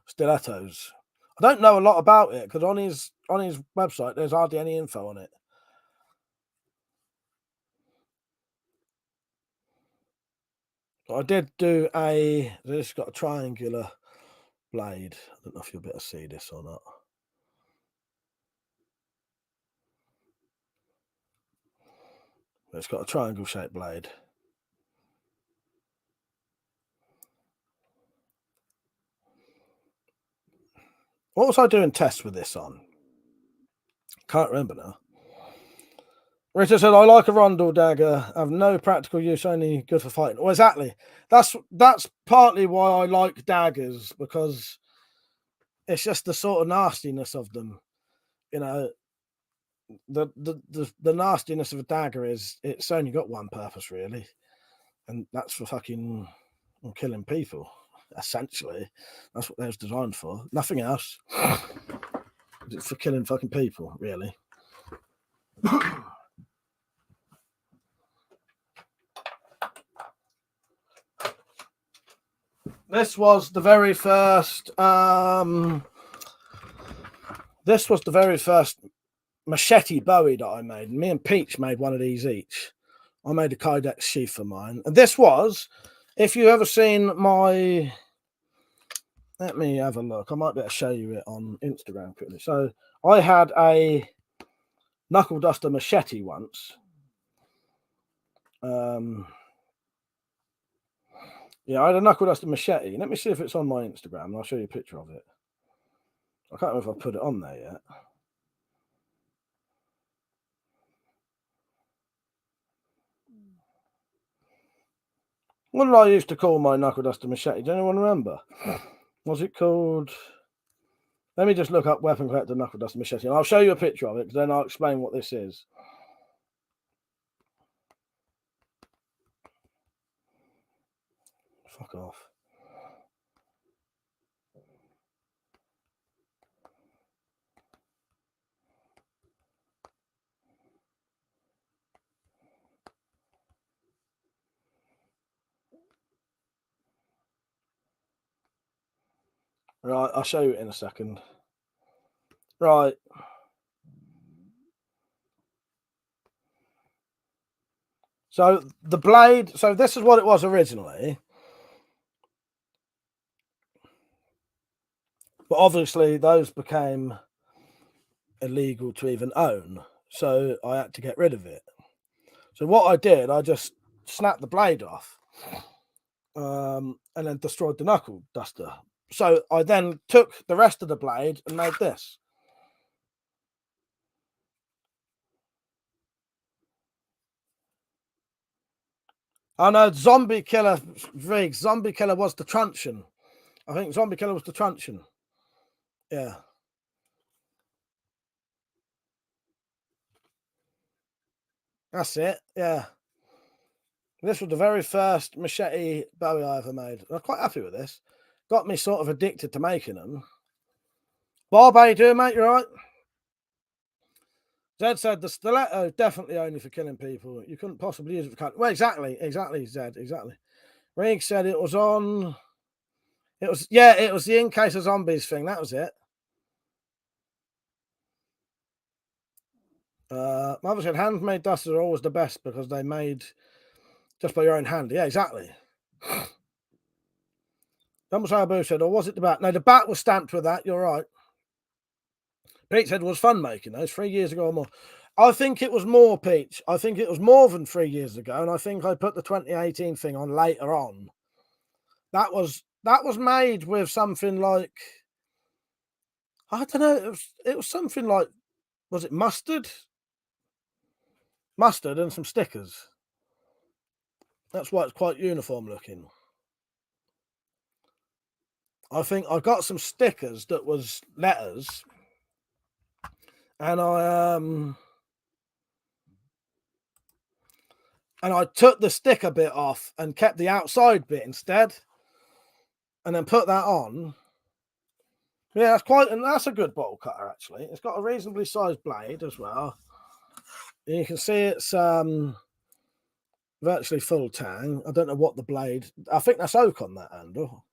stilettos. I don't know a lot about it because on his website there's hardly any info on it. But I did do this got a triangular blade. I don't know if you'll be able to see this or not. But it's got a triangle shaped blade. What was I doing tests with this on? Can't remember now. Richard said, I like a rondel dagger. I have no practical use, only good for fighting. Well, exactly. That's partly why I like daggers, because it's just the sort of nastiness of them. the nastiness of a dagger is it's only got one purpose really, and that's for fucking killing people. Essentially, that's what they're designed for. Nothing else. It's for killing fucking people, really. This was the very first. This was the very first machete bowie that I made. Me and Peach made one of these each. I made a Kydex sheath for mine, and this was. If you ever seen my, let me have a look. I might be able to show you it on Instagram quickly. So I had a knuckle duster machete once. Yeah, I had a knuckle duster machete. Let me see if it's on my Instagram, and I'll show you a picture of it. I can't remember if I put it on there yet. What did I used to call my knuckle duster machete? Does anyone remember? Was it called? Let me just look up WeaponCollector knuckle duster machete, and I'll show you a picture of it, because then I'll explain what this is. Fuck off. Right, I'll show you it in a second. Right. So the blade, so this is what it was originally. But obviously those became illegal to even own. So I had to get rid of it. So what I did, I just snapped the blade off and then destroyed the knuckle duster. So I then took the rest of the blade and made this. Oh no, Zombie Killer, Riggs. Zombie Killer was the truncheon. I think Zombie Killer was the truncheon. Yeah. That's it. Yeah. This was the very first machete bowie I ever made. I'm quite happy with this. Got me sort of addicted to making them. Bob, how you doing, mate? You all right? Zed said the stiletto definitely only for killing people. You couldn't possibly use it for cutting. Well, exactly, Zed, exactly. Rig said it was on. It was the in case of zombies thing. That was it. Mother said handmade dusters are always the best because they made just by your own hand. Yeah, exactly. Dumbledore said, or was it the bat? No, the bat was stamped with that. You're right. Pete said it was fun making those 3 years ago or more. I think it was more, Peach. I think it was more than 3 years ago, and I think I put the 2018 thing on later on. That was made with something like, I don't know. It was something like, was it mustard? Mustard and some stickers. That's why it's quite uniform looking. I think I got some stickers that was letters, and I took the sticker bit off and kept the outside bit instead, and then put that on. Yeah, that's a good bottle cutter actually. It's got a reasonably sized blade as well. And you can see it's virtually full tang. I don't know what the blade. I think that's oak on that handle.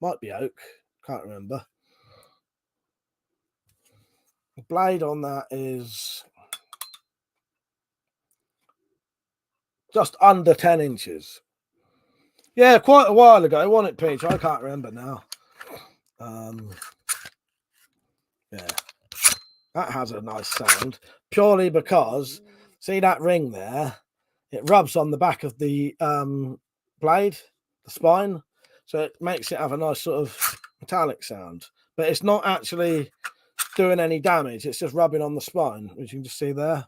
Might be oak. Can't remember. The blade on that is just under 10 inches. Yeah, quite a while ago, wasn't it, Peach? I can't remember now. Yeah, that has a nice sound. Purely because, see that ring there? It rubs on the back of the blade, the spine. So it makes it have a nice sort of metallic sound. But it's not actually doing any damage. It's just rubbing on the spine, which you can just see there.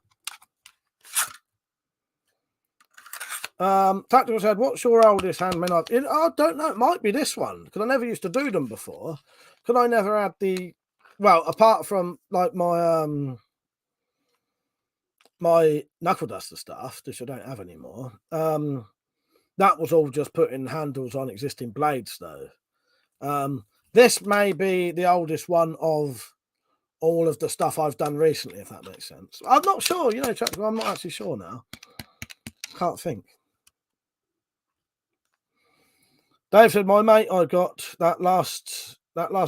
Tactical said, what's your oldest handmade knife? I don't know. It might be this one, because I never used to do them before. Because I never had the... Well, apart from, like, my... my knuckle duster stuff, which I don't have anymore, that was all just putting handles on existing blades, though. This may be the oldest one of all of the stuff I've done recently, if that makes sense. I'm not sure, you know, I'm not actually sure now. Can't think. Dave said, my mate I got that last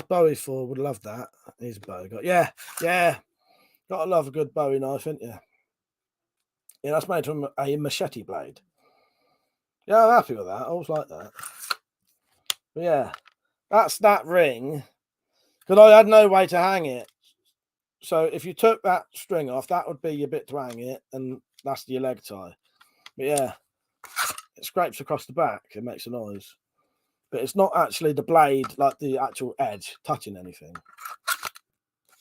Bowie for would love that. He's a Bowie guy. Yeah. Gotta love a good Bowie knife, ain't you? Yeah, that's made from a machete blade. Yeah, I'm happy with that. I always like that. But yeah, that's that ring. Because I had no way to hang it. So if you took that string off, that would be your bit to hang it, and that's your leg tie. But yeah, it scrapes across the back. It makes a noise. But it's not actually the blade, like the actual edge, touching anything.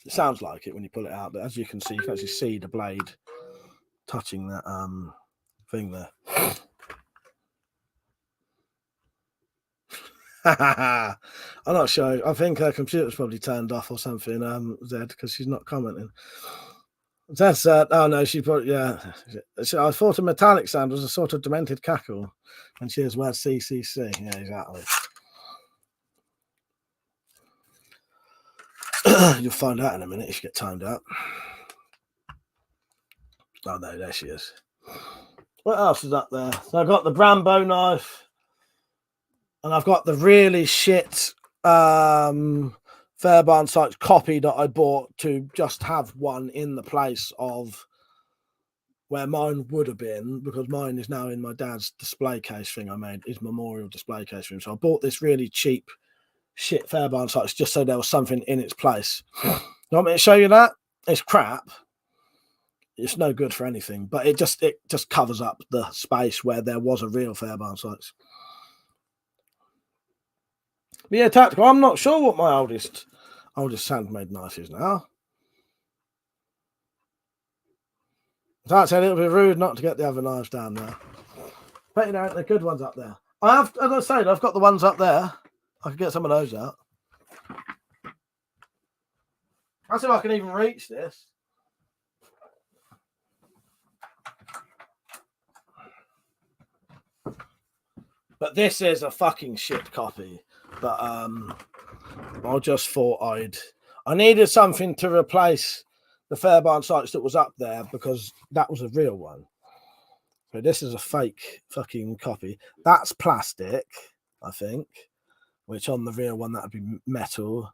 It sounds like it when you pull it out, but as you can see, you can actually see the blade touching that thing there. I'm not sure. I think her computer's probably turned off or something, Zed, because she's not commenting. Zed said, oh no, she probably, yeah. I thought a metallic sound was a sort of demented cackle. And she has word CCC. Yeah, exactly. You'll find out in a minute if you get timed out. Oh no, there she is. What else is up there? So I've got the Brambo knife. And I've got the really shit Fairbairn Sykes copy that I bought to just have one in the place of where mine would have been, because mine is now in my dad's display case thing I made, his memorial display case for him. So I bought this really cheap shit Fairbairn Sykes just so there was something in its place. You want me to show you that? It's crap. It's no good for anything, but it just covers up the space where there was a real Fairbairn Sykes. But yeah, tactical. I'm not sure what my oldest handmade knife is now. I'd say it would be rude not to get the other knives down there. But you know, the good ones up there. I have, as I said, I've got the ones up there. I could get some of those out. I'll see if I can even reach this. But this is a fucking shit copy. But I just thought I needed something to replace the Fairbairn Sykes that was up there, because that was a real one. So this is a fake fucking copy. That's plastic, I think, which on the real one that would be metal.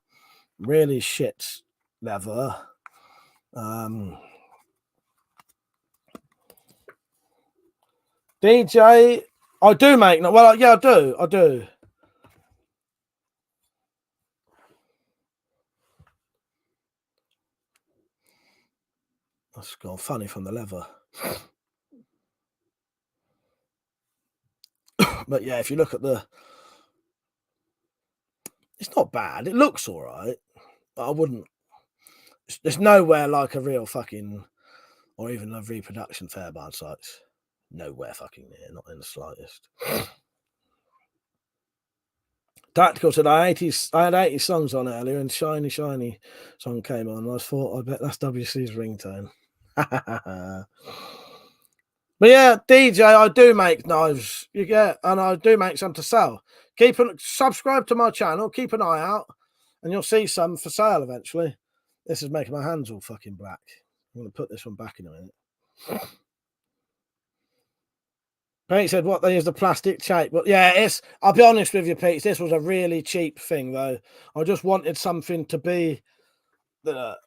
Really shit leather. DJ, I do make, well, yeah, I do. That's gone funny from the leather. But yeah, if you look at it's not bad. It looks all right. But I wouldn't. There's nowhere like a real fucking, or even a reproduction Fairbairn Sykes. Nowhere fucking near, not in the slightest. Tactical said I had 80 songs on earlier, and Shiny Shiny song came on. And I thought, I bet that's WC's ringtone. But yeah, DJ, I do make knives. You get, and I do make some to sell. Subscribe to my channel, keep an eye out, and you'll see some for sale eventually. This is making my hands all fucking black. I'm going to put this one back in a minute. Pete said, what, they use the plastic tape? But yeah, I'll be honest with you, Pete, this was a really cheap thing, though. I just wanted something to be that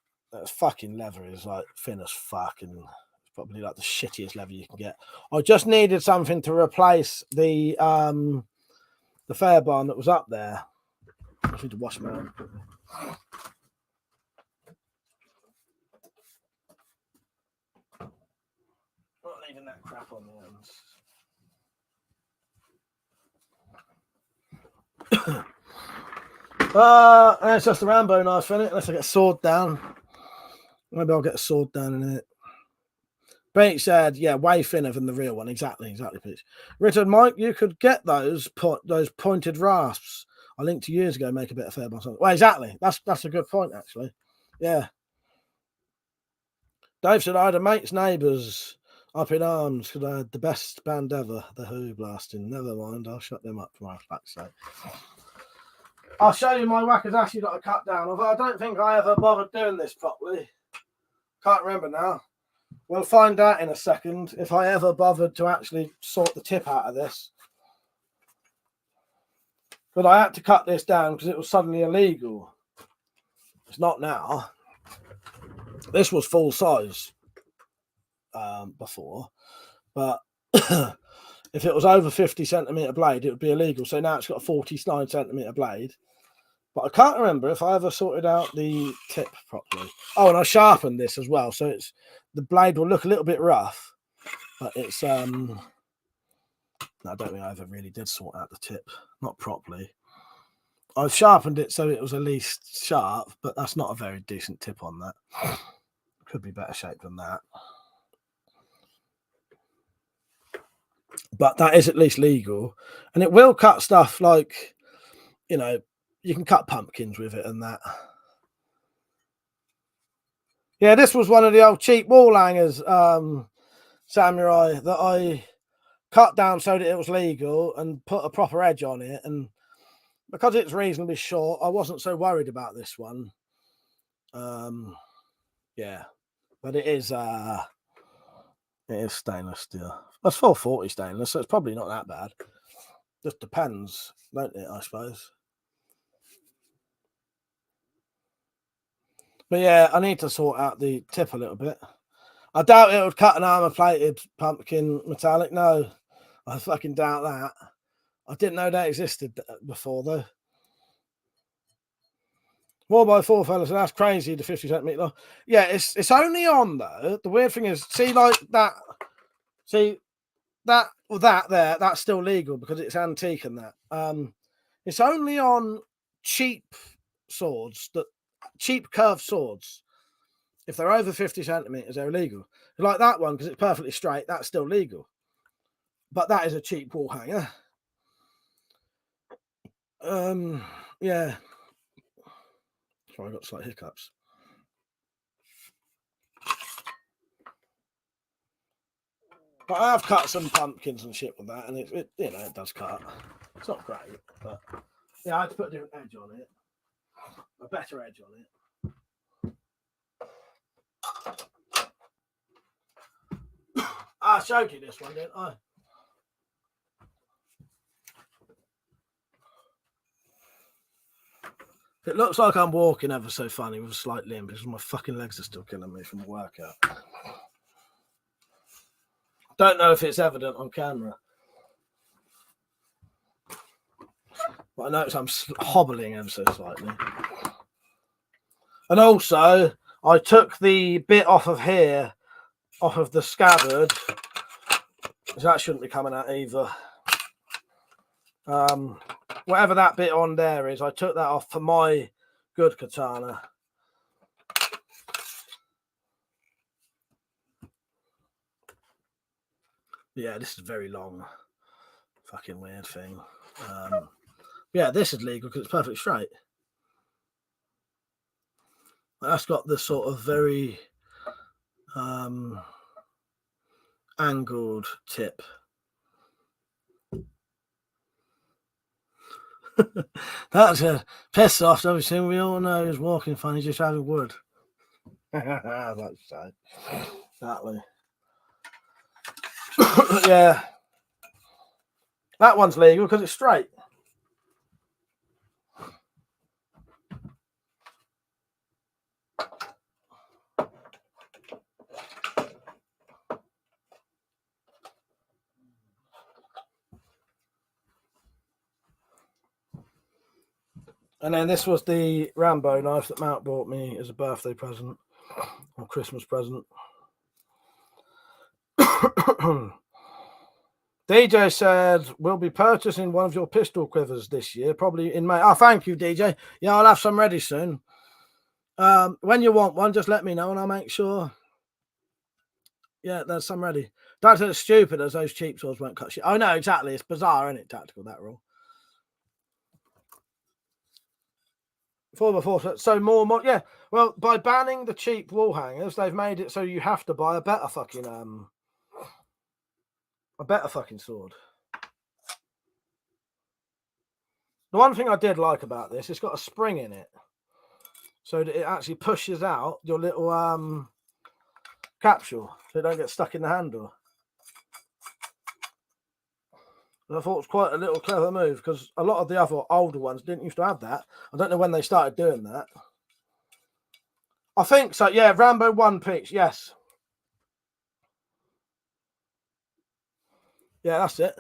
fucking leather is like thin as fuck, and it's probably like the shittiest leather you can get. I just needed something to replace the Fairbairn that was up there. I need to wash my hands. Not leaving that crap on the ends. It's just a Rambo knife in it, unless I get a sword down. Maybe I'll get a sword down in it. Pete said, yeah, way thinner than the real one. Exactly, Pete. Richard, Mike, you could get those pointed rasps I linked to years ago, make a bit of Fairbairn. Well, exactly. That's a good point, actually. Yeah. Dave said I had a mate's neighbours up in arms because I had the best band ever, the Who blasting. Never mind, I'll shut them up for my fuck's sake. I'll show you my Wakazashi that I cut down, although I don't think I ever bothered doing this properly. Can't remember now. We'll find out in a second if I ever bothered to actually sort the tip out of this. But I had to cut this down because it was suddenly illegal. It's not now. This was full size before, but if it was over 50 centimetre blade, it would be illegal. So now it's got a 49 centimetre blade. But I can't remember if I ever sorted out the tip properly. Oh, and I sharpened this as well, so it's the blade will look a little bit rough, but it's I don't think I ever really did sort out the tip, not properly. I've sharpened it so it was at least sharp, but that's not a very decent tip on that. Could be better shape than that. But that is at least legal, and it will cut stuff like, you know, you can cut pumpkins with it and that. Yeah, this was one of the old cheap wall hangers, Samurai, that I cut down so that it was legal and put a proper edge on it. And because it's reasonably short, I wasn't so worried about this one. Yeah, but it is stainless steel. That's 440 stainless, so it's probably not that bad. Just depends, don't it, I suppose. But yeah, I need to sort out the tip a little bit. I doubt it would cut an armor-plated pumpkin metallic. No, I fucking doubt that. I didn't know that existed before, though. 4x4 fellas, so that's crazy, the 50 centimetre. Yeah, it's only on, though. The weird thing is, see, like that, see, that there, that's still legal because it's antique and that. It's only on cheap swords, cheap curved swords. If they're over 50 centimeters, they're illegal. Like that one, because it's perfectly straight, that's still legal. But that is a cheap wall hanger. Yeah. Sorry, I got slight hiccups. But I have cut some pumpkins and shit with that, and it you know, it does cut. It's not great, but yeah, I had to put a different edge on it. A better edge on it. I showed you this one, didn't I? It looks like I'm walking ever so funny with a slight limp because my fucking legs are still killing me from the workout. Don't know if it's evident on camera. But I notice I'm hobbling ever so slightly. And also, I took the bit off of here, off of the scabbard. So that shouldn't be coming out either. Whatever that bit on there is, I took that off for my good katana. Yeah, this is a very long, fucking weird thing. Yeah, this is legal because it's perfectly straight. That's got the sort of very angled tip. That's a piss off. Obviously, we all know is walking funny, just having wood. That's sad. Exactly. Yeah, that one's legal because it's straight. And then this was the Rambo knife that Mount bought me as a birthday present or Christmas present. DJ said, we'll be purchasing one of your pistol quivers this year, probably in May. Oh, thank you, DJ. Yeah, I'll have some ready soon. When you want one, just let me know and I'll make sure. Yeah, there's some ready. Don't say it's stupid as those cheap swords won't cut shit. Oh, no, exactly. It's bizarre, isn't it, Tactical, that rule? 4x4. So more, yeah. Well, by banning the cheap wall hangers, they've made it so you have to buy a better fucking sword. The one thing I did like about this, it's got a spring in it, so that it actually pushes out your little capsule, so it don't get stuck in the handle. And I thought it was quite a little clever move, because a lot of the other older ones didn't used to have that. I don't know when they started doing that. I think so, yeah. Rambo 1 Peach, yes. Yeah, that's it.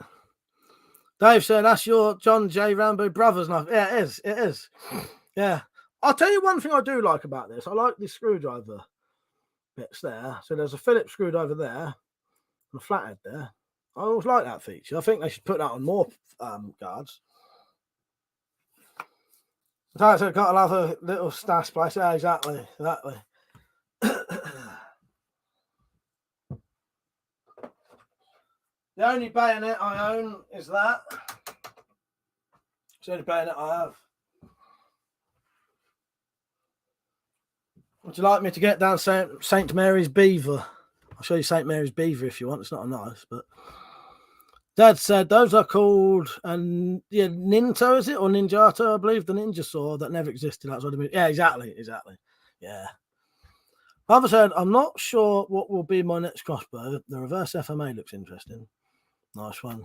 Dave said that's your John J. Rambo Brothers knife. Yeah, it is. It is. Yeah. I'll tell you one thing I do like about this. I like the screwdriver bits there. So there's a Phillips screwdriver there and a flathead there. I always like that feature. I think they should put that on more guards. Got another little stash place. Yeah, exactly. Exactly. The only bayonet I own is that. It's the only bayonet I have. Would you like me to get down St. Mary's Beaver? I'll show you St. Mary's Beaver if you want. It's not a knife, but Dad said those are called Ninto, is it? Or Ninjato, I believe, the ninja sword that never existed. That's what I mean. Yeah, exactly. Yeah. Father said, I'm not sure what will be my next crossbow. The reverse FMA looks interesting. Nice one.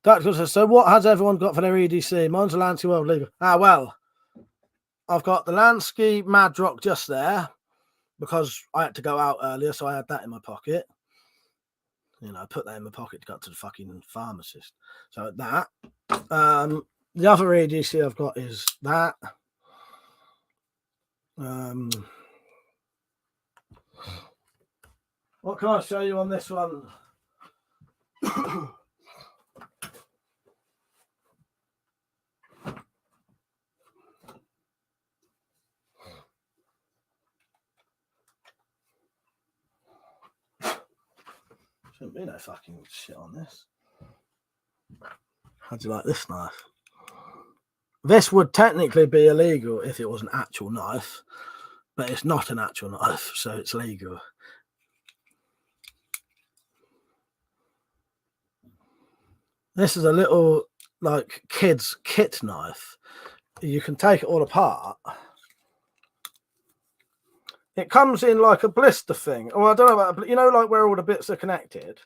Tactical says, so what has everyone got for their EDC? Mine's a Lansky World League. Well, I've got the Lansky Mad Rock just there because I had to go out earlier, so I had that in my pocket. You know, I put that in my pocket to go to the fucking pharmacist. So that. The other EDC I've got is that. What can I show you on this one? Shouldn't be no fucking shit on this. How do you like this knife? This would technically be illegal if it was an actual knife, but it's not an actual knife, so it's legal. This is a little, like, kid's kit knife. You can take it all apart. It comes in like a blister thing. Oh, I don't know about, you know, like where all the bits are connected,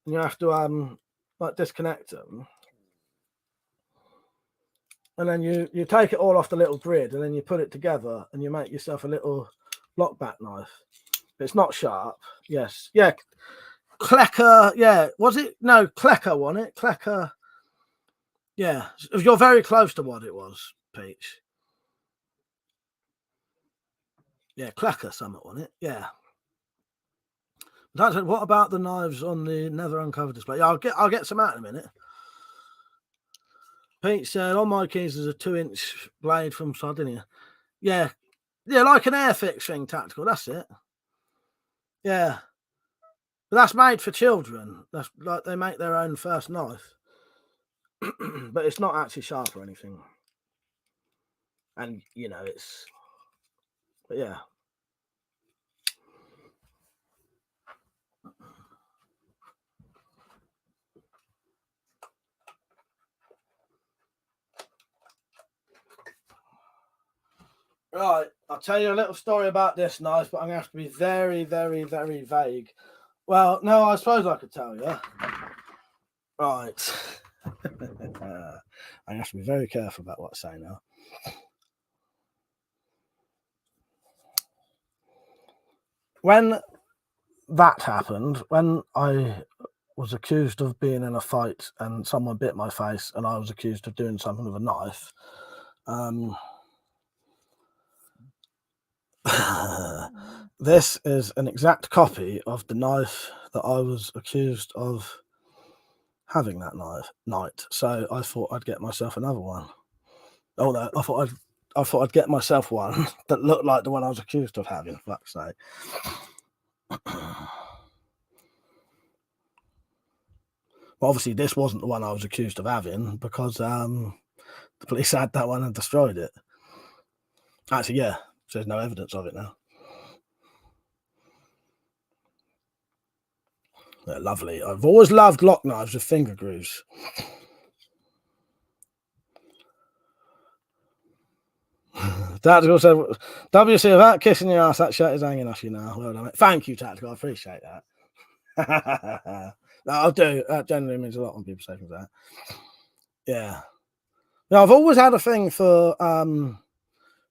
and you have to like disconnect them, and then you take it all off the little grid, and then you put it together, and you make yourself a little lockback knife. It's not sharp. Yes, yeah. Klecker, yeah. Was it? No, Klecker won it. Klecker. Yeah, you're very close to what it was, Peach. Yeah, Klecker Summit won it. Yeah. That's it. What about the knives on the never uncovered display? Yeah, I'll get some out in a minute. Pete said on my keys there's a 2-inch blade from Sardinia. Yeah, like an Airfix thing, tactical. That's it. Yeah, but that's made for children. That's like they make their own first knife, but it's not actually sharp or anything. And you know it's. But yeah. Right, I'll tell you a little story about this knife, but I'm going to have to be very, very, very vague. Well, no, I suppose I could tell you. Right. I have to be very careful about what I say now. When that happened, when I was accused of being in a fight and someone bit my face and I was accused of doing something with a knife, this is an exact copy of the knife that I was accused of having that night. So I thought I'd get myself another one. Oh no, I thought I'd get myself one that looked like the one I was accused of having. Fuck's sake. But obviously this wasn't the one I was accused of having because The police had that one and destroyed it. Actually, yeah, there's no evidence of it now. They're lovely. I've always loved lock knives with finger grooves. Tactical said, WC, without kissing your ass, that shirt is hanging off you now. Well done, mate. Thank you, Tactical. I appreciate that. No, I do. That generally means a lot when people say things like that. Yeah. Now, I've always had a thing for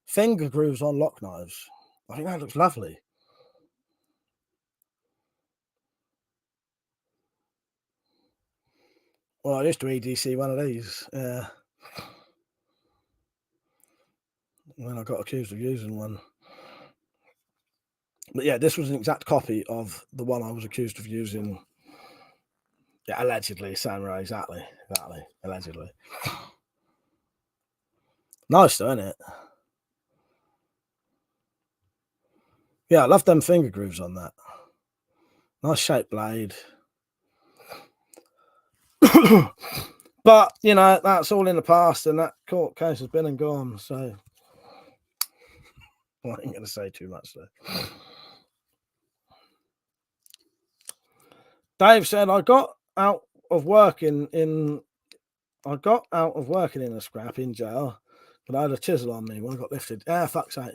finger grooves on lock knives. I think that looks lovely. Well, I used to EDC one of these. When I got accused of using one. But yeah, this was an exact copy of the one I was accused of using. Yeah, allegedly, Samurai, exactly, allegedly. Nice though, isn't it? Yeah, I love them finger grooves on that. Nice shaped blade. But, you know, that's all in the past and that court case has been and gone, so I ain't going to say too much there. Dave said, I got out of working in a scrap in jail, but I had a chisel on me when I got lifted. Ah, fuck's sake.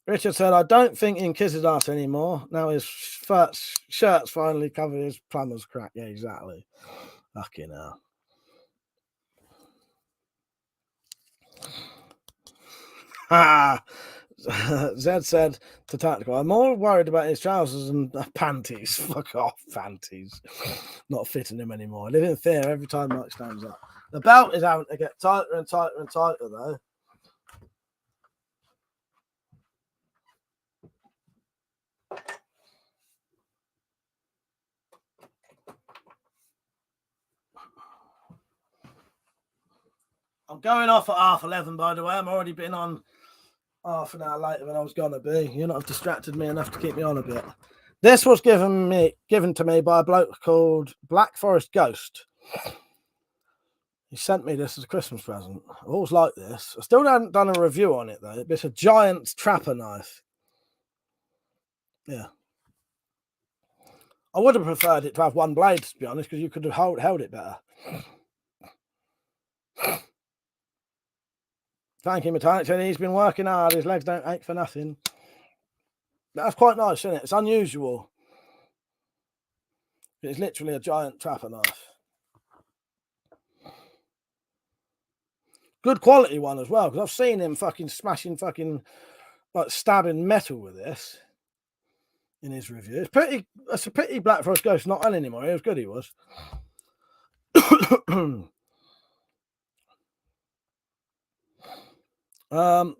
Richard said, I don't think he kisses us anymore. Now his shirt's finally covered his plumber's crack. Yeah, exactly. Fucking hell. Zed said to Tactical, I'm more worried about his trousers and panties. Fuck off, panties. Not fitting him anymore. I live in fear every time Mike stands up. The belt is having to get tighter and tighter and tighter, though. I'm going off at 11:30, by the way. I'm already been on half an hour later than I was going to be. You're not distracted me enough to keep me on a bit. This was given to me by a bloke called Black Forest Ghost. He sent me this as a Christmas present. I've always liked this. I still haven't done a review on it, though. It's a giant trapper knife. Yeah. I would have preferred it to have one blade, to be honest, because you could have held it better. Thank you, Metallic. He's been working hard. His legs don't ache for nothing. That's quite nice, isn't it? It's unusual. It's literally a giant trapper knife. Good quality one as well, because I've seen him fucking smashing like stabbing metal with this in his review. It's a pity Black Forest Ghost not on anymore. He was good, he was.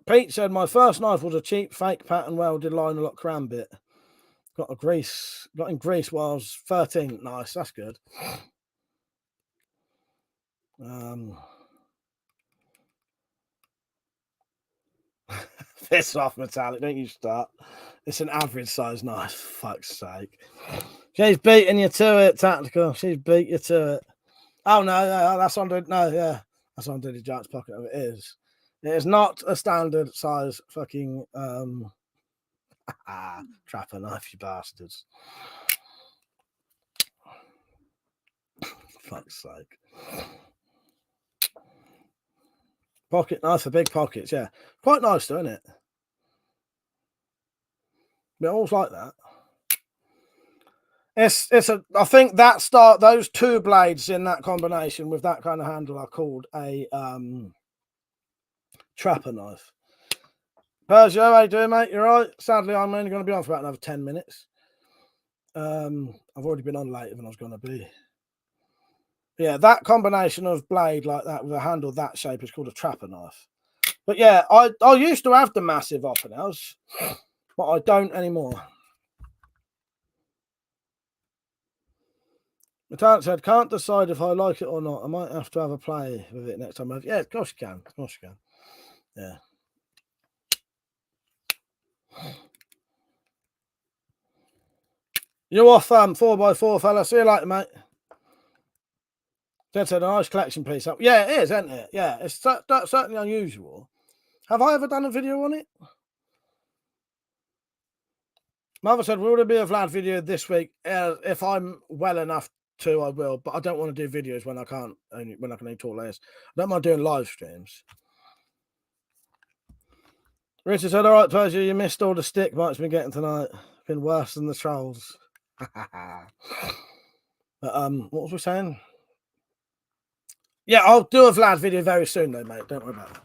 Pete said, my first knife was a cheap fake pattern welded line lock cram bit. Got in Greece while I was 13. Nice, that's good. Piss off, Metallic. Don't you start. It's an average size knife. Fuck's sake. She's beating you to it, Tactical. She's beat you to it. Oh, no, that's under. No, yeah. That's under the Giant's pocket. It is. It is not a standard size fucking trapper knife, you bastards. Fuck's sake. Pocket knife for big pockets, yeah. Quite nice, though, isn't it? But I always like that. I think those two blades in that combination with that kind of handle are called a trapper knife. Persia, how you doing, mate? You all right? Sadly, I'm only going to be on for about another 10 minutes. I've already been on later than I was going to be. Yeah, that combination of blade like that with a handle that shape is called a trapper knife. But yeah, I used to have the massive Oppenels, but I don't anymore. Metallic said, can't decide if I like it or not. I might have to have a play with it next time. Yeah, of course you can. Of course you can. Yeah. You off 4x4, fella. See you later, mate. That's a nice collection piece. Yeah, it is, isn't it? Yeah, it's that's certainly unusual. Have I ever done a video on it? Mother said, will there be a Vlad video this week? If I'm well enough to, I will. But I don't want to do videos when I can't, when I can only talk less. I don't mind doing live streams. Richard said, all right, Persia, you missed all the stick Mike's been getting tonight. Been worse than the trolls. But, what was we saying? Yeah, I'll do a Vlad video very soon, though, mate. Don't worry about it.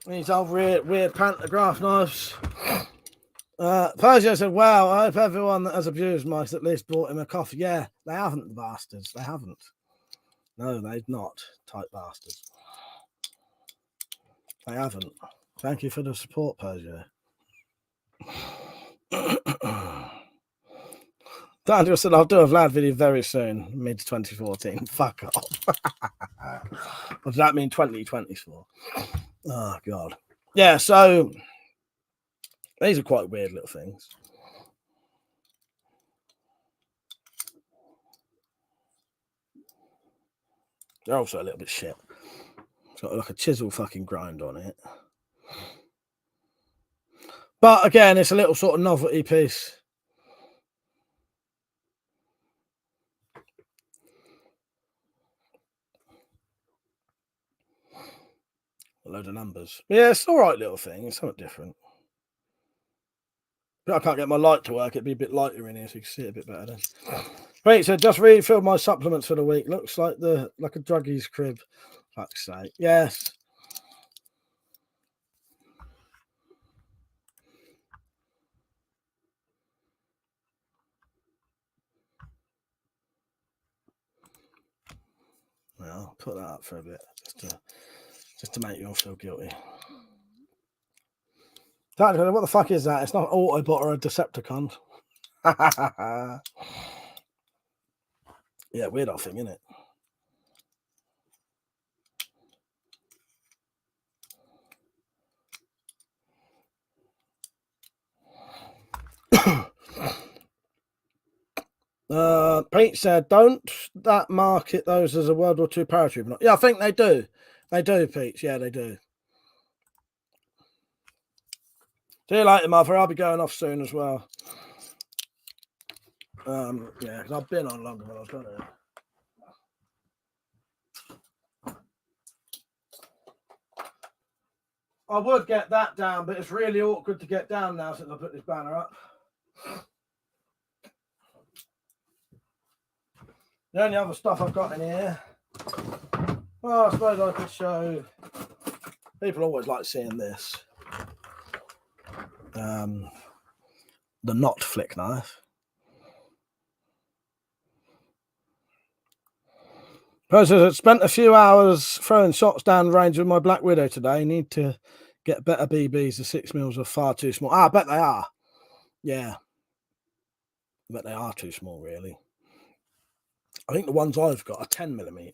These old weird pantograph knives. Persia said, wow, I hope everyone that has abused Mike at least bought him a coffee. Yeah, they haven't, the bastards. They haven't. No, they've not, tight bastards. They haven't. Thank you for the support, Persia. Daniel said, I'll do a Vlad video very soon, mid-2014. Fuck off. What does that mean, 2024? Oh, God. Yeah, so these are quite weird little things. They're also a little bit shit. It's got like a chisel fucking grind on it. But again, it's a little sort of novelty piece. A load of numbers. Yeah, it's all right little thing. It's something different. But I can't get my light to work. It'd be a bit lighter in here so you can see it a bit better then. Right, so just refilled my supplements for the week. Looks like a druggie's crib. Fuck's sake. Yes. Well, I'll put that up for a bit just to make you all feel guilty. What the fuck is that? It's not an Autobot or a Decepticon. Yeah, weird old thing, isn't it? Pete said, don't that market those as a World War II paratrooper? Yeah, I think they do. They do, Pete. Yeah, they do. See you later, mother. I'll be going off soon as well. Yeah, because I've been on longer than I was going to. I would get that down, but it's really awkward to get down now since I put this banner up. The only other stuff I've got in here, well, I suppose I could show. People always like seeing this. The not flick knife. I spent a few hours throwing shots down range with my Black Widow today. Need to get better BBs. The 6mm are far too small. I bet they are. Yeah. I bet they are too small, really. I think the ones I've got are 10mm.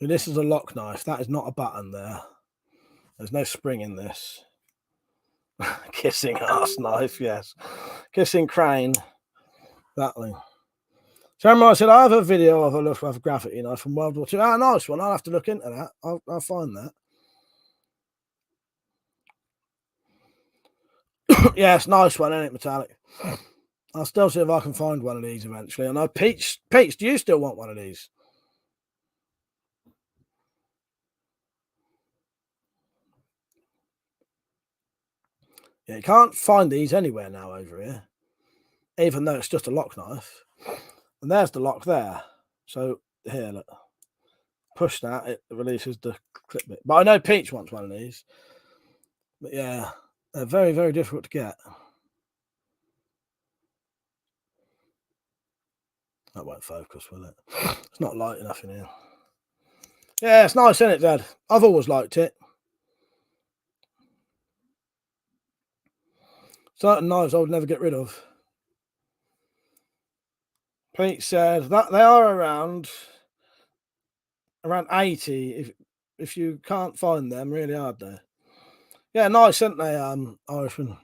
And this is a lock knife. That is not a button there. There's no spring in this. Kissing ass knife, yes. Kissing crane. Exactly. Samurai said, I have a video of a Luftwaffe graffiti knife from World War II. Ah, nice one. I'll have to look into that. I'll find that. Yeah, it's a nice one, isn't it, metallic? I'll still see if I can find one of these eventually. I know, Peach, do you still want one of these? Yeah, you can't find these anywhere now over here, even though it's just a lock knife. And there's the lock there. So here, look. Push that, it releases the clip bit. But I know Peach wants one of these. But yeah, they're very, very difficult to get. That won't focus, will it? It's not light enough in here. Yeah, it's nice, isn't it, Dad? I've always liked it. Certain knives I would never get rid of. Pete said that they are around 80 if you can't find them, really hard there. Yeah, nice, aren't they, Irishman?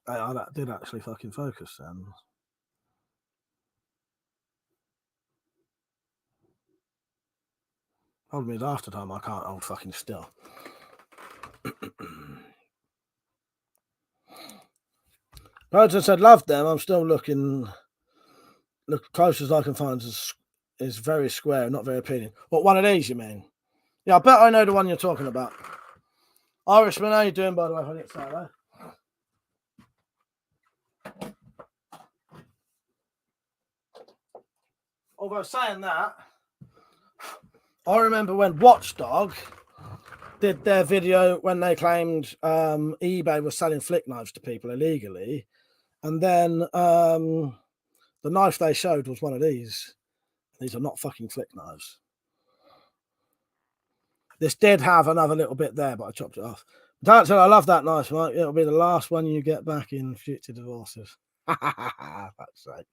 I did actually fucking focus then. Problem is, after time I can't hold fucking still. Roger said, loved them. I'm still looking. Look close as I can find is very square, not very appealing. What, one of these, you mean? Yeah, I bet I know the one you're talking about. Irishman, how you doing, by the way? If I didn't say hello. Although saying that, I remember when Watchdog did their video when they claimed eBay was selling flick knives to people illegally, and then the knife they showed was one of these. These are not fucking flick knives. This did have another little bit there, but I chopped it off. That's it. I love that knife, Mike. It'll be the last one you get back in future divorces. That's sake.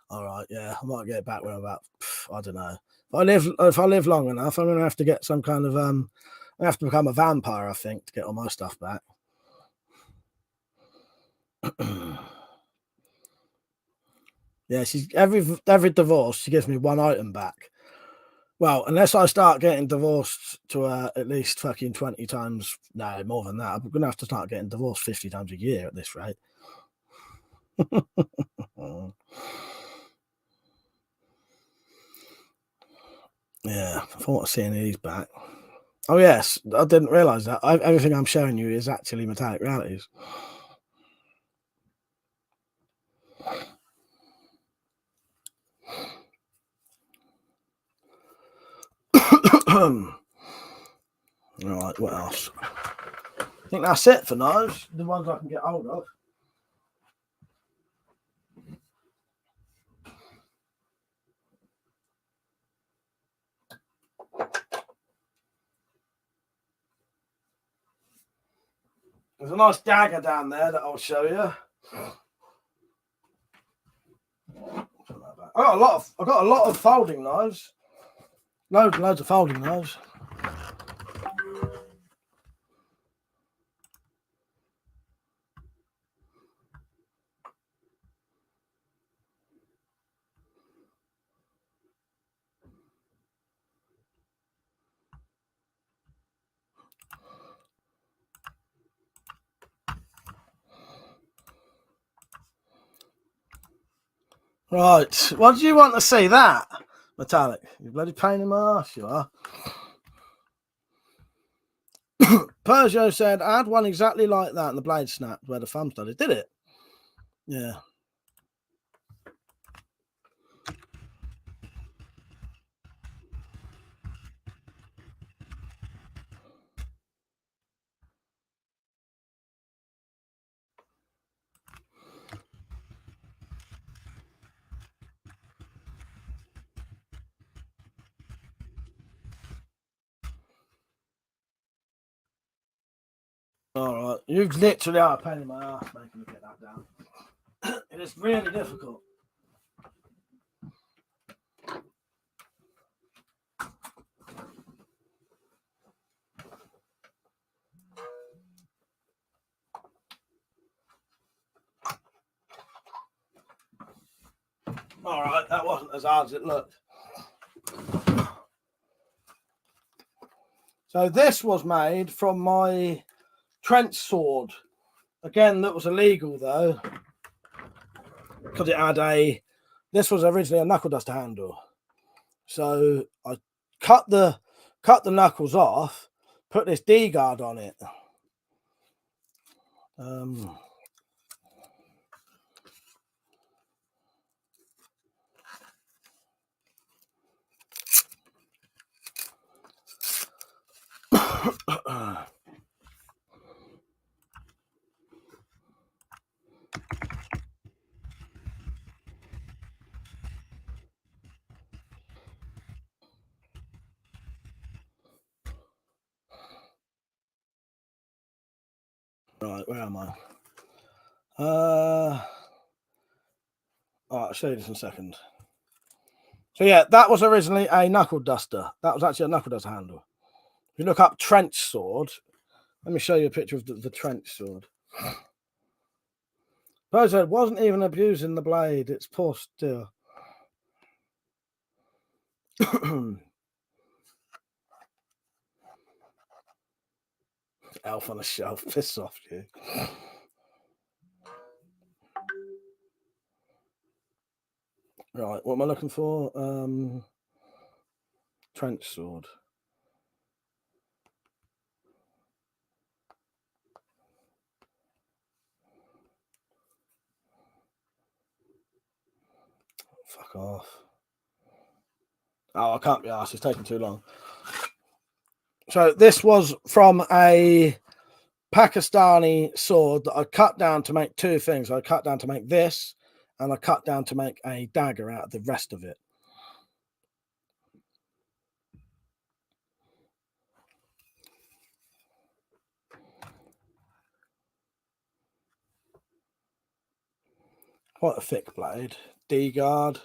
All right, yeah, I might get it back when I'm about, I don't know. If I live long enough, I'm gonna have to get some kind of I have to become a vampire, I think, to get all my stuff back. Yeah, she's every divorce she gives me one item back. Well, unless I start getting divorced to at least fucking 20 times, no, more than that. I'm gonna have to start getting divorced 50 times a year at this rate. Yeah, I thought of seeing these back. Oh yes, I didn't realise that. Everything I'm showing you is actually metallic realities. All right, what else? I think that's it for knives. The ones I can get hold of. There's a nice dagger down there that I'll show you. I got a lot of folding knives. Loads of folding knives. Right, what do you want to see? That metallic? You bloody pain in my ass, you are. Peugeot said, I had one exactly like that and the blade snapped where the thumb started. Did it? Yeah. All right, you literally are a pain in my ass making me get that down. It is really difficult. All right, that wasn't as hard as it looked. So this was made from my trench sword. Again, that was illegal though, because it had this was originally a knuckle duster handle. So I cut the knuckles off, put this D guard on it. Right, where am I? All right, I'll show you this in a second. So yeah, that was originally a knuckle duster. That was actually a knuckle duster handle. If you look up trench sword, let me show you a picture of the trench sword. Bozo wasn't even abusing the blade. It's poor still. Elf on a shelf. Piss off, you. Right, what am I looking for? Trench sword. Fuck off. Oh, I can't be arsed. It's taking too long. So this was from a Pakistani sword that I cut down to make two things. I cut down to make this, and I cut down to make a dagger out of the rest of it. Quite a thick blade. D-guard.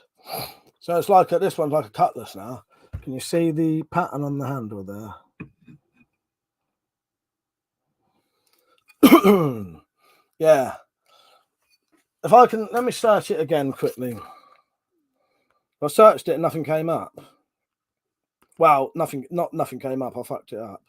So it's like this one's like a cutlass now. Can you see the pattern on the handle there? Yeah. If I can, let me search it again quickly. I searched it and nothing came up. Well, nothing came up. I fucked it up.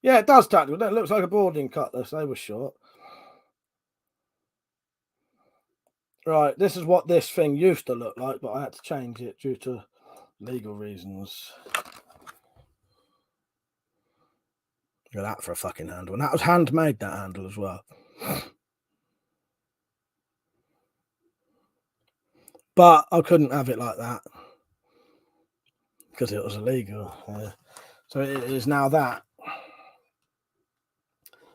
Yeah, it does tactical. It looks like a boarding cutlass. They were short. Right, this is what this thing used to look like, but I had to change it due to legal reasons. Look at that for a fucking handle. And that was handmade, that handle as well. But I couldn't have it like that because it was illegal. So it is now that.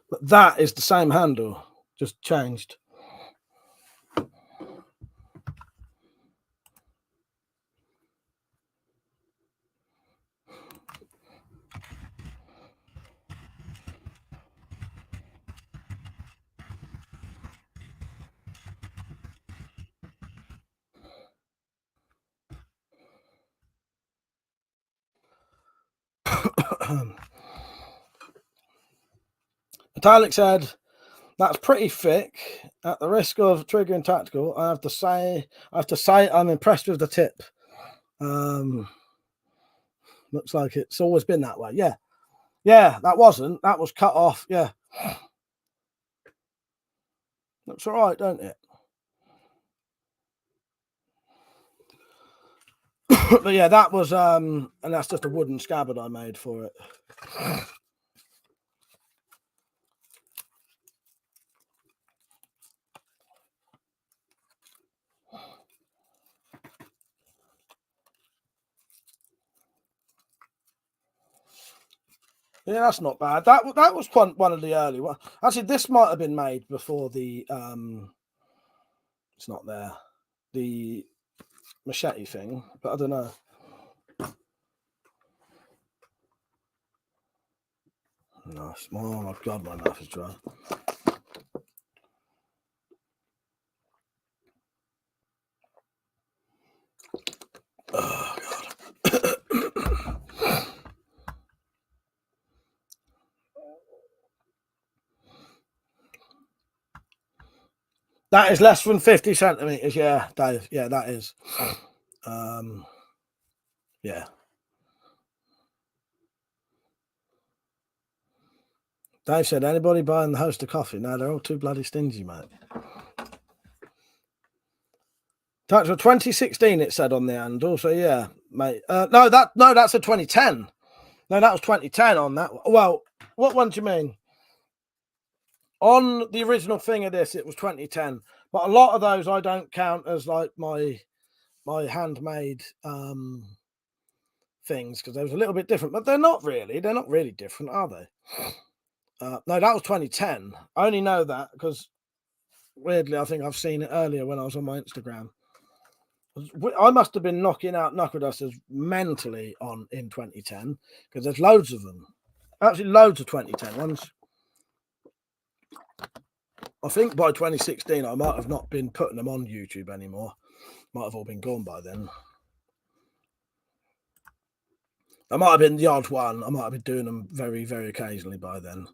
But that is the same handle, just changed. Metallic said, that's pretty thick. At the risk of triggering tactical, I have to say I'm impressed with the tip. Looks like it's always been that way. Yeah. Yeah, that was cut off. Yeah. Looks all right, don't it? But yeah, that was and that's just a wooden scabbard I made for it. Yeah, that's not bad. That was one of the early ones. Actually, this might have been made before the it's not there, the machete thing, but I don't know. Nice. Oh my god, my mouth is dry. Oh god. That is less than 50 centimeters. Yeah, Dave. Yeah, that is. Yeah. Dave said, anybody buying the host of coffee? No, they're all too bloody stingy, mate. That's for 2016, it said on the handle. So yeah, mate. No, that's a 2010. No, that was 2010 on that. Well, what one do you mean? On the original thing of this, it was 2010. But a lot of those I don't count as like my handmade things because they was a little bit different. But they're not really. They're not really different, are they? No, that was 2010. I only know that because weirdly, I think I've seen it earlier when I was on my Instagram. I must have been knocking out knuckle dusters mentally in 2010 because there's loads of them. Actually, loads of 2010 ones. I think by 2016, I might have not been putting them on YouTube anymore. Might have all been gone by then. I might have been the odd one. I might have been doing them very, very occasionally by then.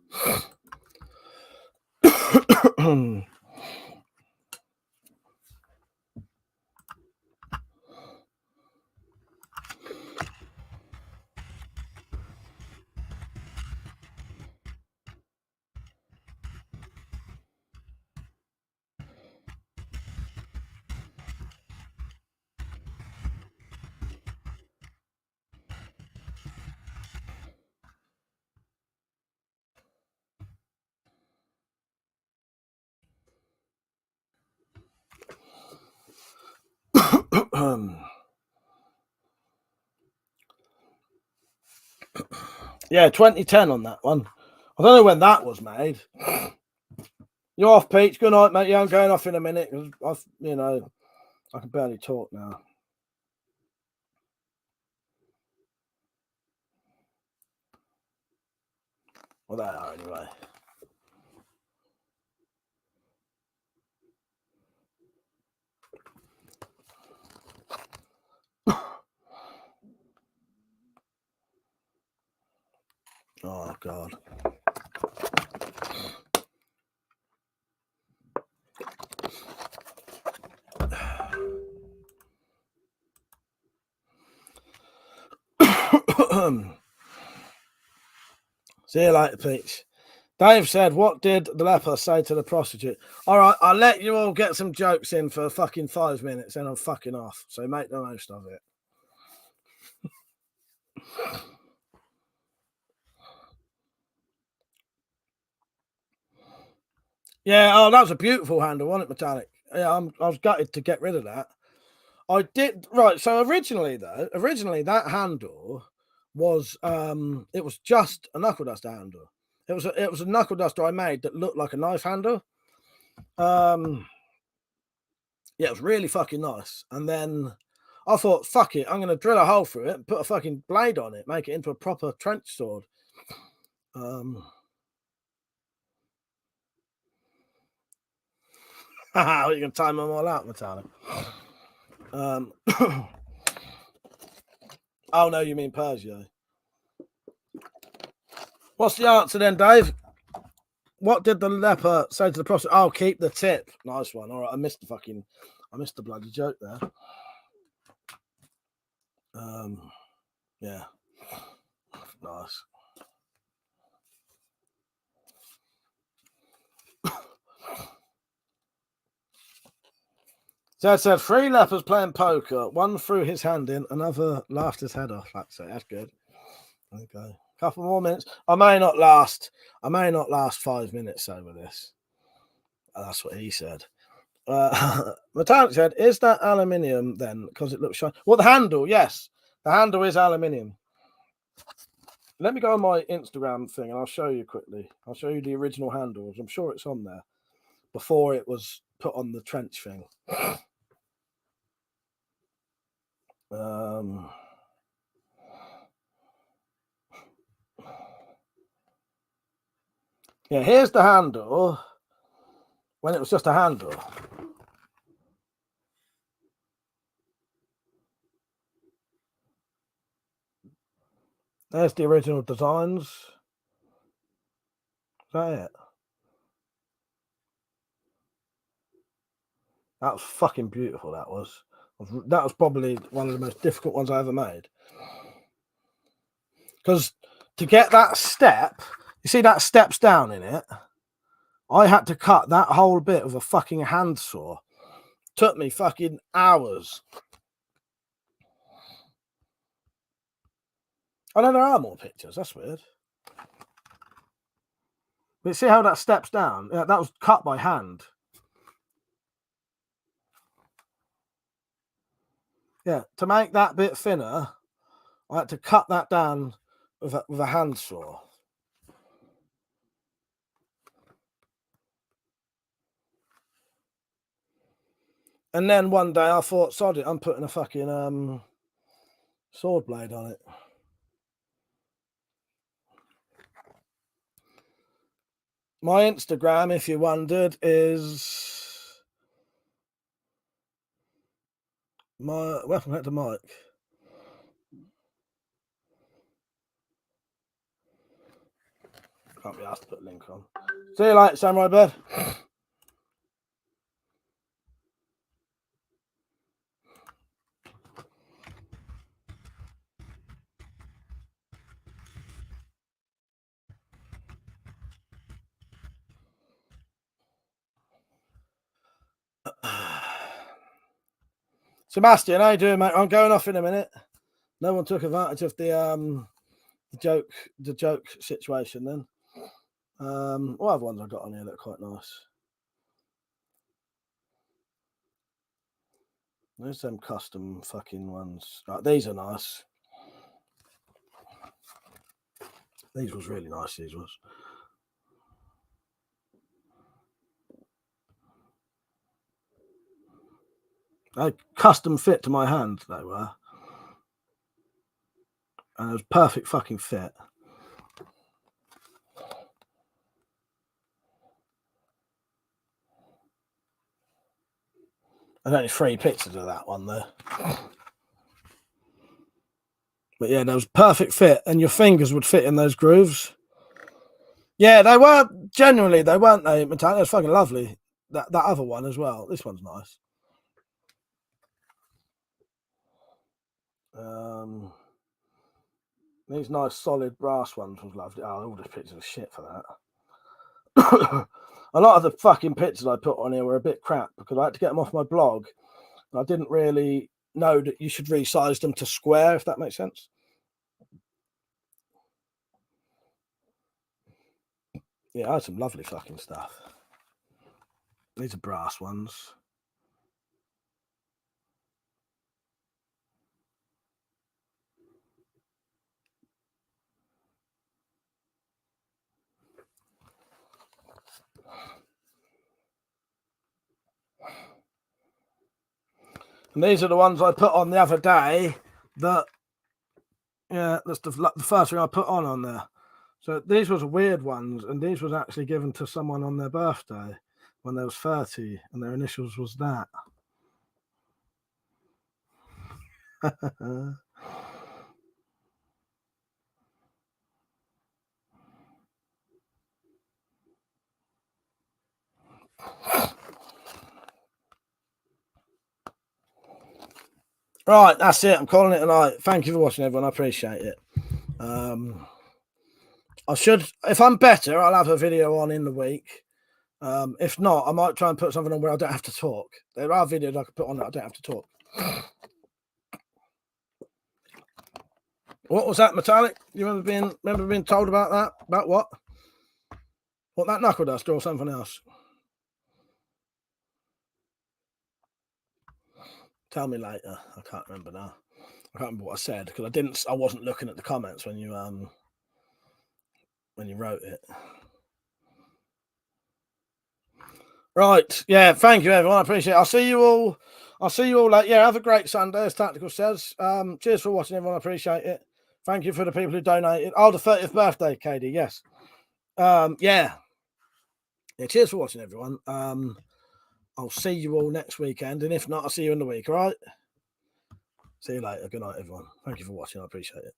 Yeah, 2010 on that one. I don't know when that was made. You're off, Peach. Good night, mate. Yeah, I'm going off in a minute. I can barely talk now. Well, they are anyway. Oh, God. See you later, Peach. Dave said, what did the leper say to the prostitute? All right, I'll let you all get some jokes in for fucking 5 minutes, then I'm fucking off. So make the most of it. Yeah, oh, that was a beautiful handle, wasn't it, metallic? Yeah, I was gutted to get rid of that. I did, right, so originally that handle was, it was just a knuckle duster handle. It was a knuckle duster I made that looked like a knife handle. Yeah, it was really fucking nice. And then I thought, fuck it, I'm going to drill a hole through it and put a fucking blade on it, make it into a proper trench sword. You can time them all out, metallic. Oh no, you mean Persia. What's the answer then, Dave? What did the leper say to the prostitute? I'll keep the tip. Nice one. All right, I missed the bloody joke there. Yeah. Nice. Dad said 3 lepers playing poker. One threw his hand in, another laughed his head off. That's it. That's good. Okay. Couple more minutes. I may not last 5 minutes over this. That's what he said. Metallic said, is that aluminium then? Because it looks shiny. Well, the handle, yes. The handle is aluminium. Let me go on my Instagram thing and I'll show you quickly. I'll show you the original handles. I'm sure it's on there before it was put on the trench thing. Yeah, here's the handle when it was just a handle. There's the original designs. Is that it? That was fucking beautiful, that was. That was probably one of the most difficult ones I ever made. Because to get that step, you see that steps down in it? I had to cut that whole bit with a fucking handsaw. Took me fucking hours. I know there are more pictures. That's weird. But see how that steps down? Yeah, that was cut by hand. Yeah, to make that bit thinner, I had to cut that down with a handsaw. And then one day I thought, sod it, I'm putting a fucking sword blade on it. My Instagram, if you wondered, is my WeaponCollector Mike. Can't be asked to put a link on. See you later, Samurai Bird. Sebastian, how you doing, mate? I'm going off in a minute. No one took advantage of the joke situation then. What other ones I got on here that are quite nice? There's them custom fucking ones. Right, these are nice. These was really nice, these was. They custom fit to my hand, they were. And it was perfect fucking fit. There's only 3 pictures of that one there. But yeah, there was perfect fit, and your fingers would fit in those grooves. Yeah, they were, generally, they weren't they, metallic? It was fucking lovely. That other one as well. This one's nice. These nice solid brass ones was lovely. Oh, all the pictures of shit for that. A lot of the fucking pictures I put on here were a bit crap because I had to get them off my blog. I didn't really know that you should resize them to square, if that makes sense. Yeah, I had some lovely fucking stuff. These are brass ones. And these are the ones I put on the other day that, yeah, that's the first thing I put on there. So these was weird ones, and these was actually given to someone on their birthday when they was 30, and their initials was that. Right, that's it. I'm calling it a night. Thank you for watching, everyone. I appreciate it. I should, if I'm better, I'll have a video on in the week. If not, I might try and put something on where I don't have to talk. There are videos I could put on that I don't have to talk. What was that, Metallic? You remember being told about that? About what? What, that knuckle duster or something else? Tell me later. I can't remember now. I can't remember what I said because I wasn't looking at the comments when you wrote it. Right. Yeah, thank you everyone. I appreciate it. I'll see you all later. Yeah, have a great Sunday, as Tactical says. Cheers for watching, everyone. I appreciate it. Thank you for the people who donated. Oh, the 30th birthday, Katie, yes. Yeah, cheers for watching, everyone. I'll see you all next weekend, and if not, I'll see you in the week, all right? See you later. Good night, everyone. Thank you for watching. I appreciate it.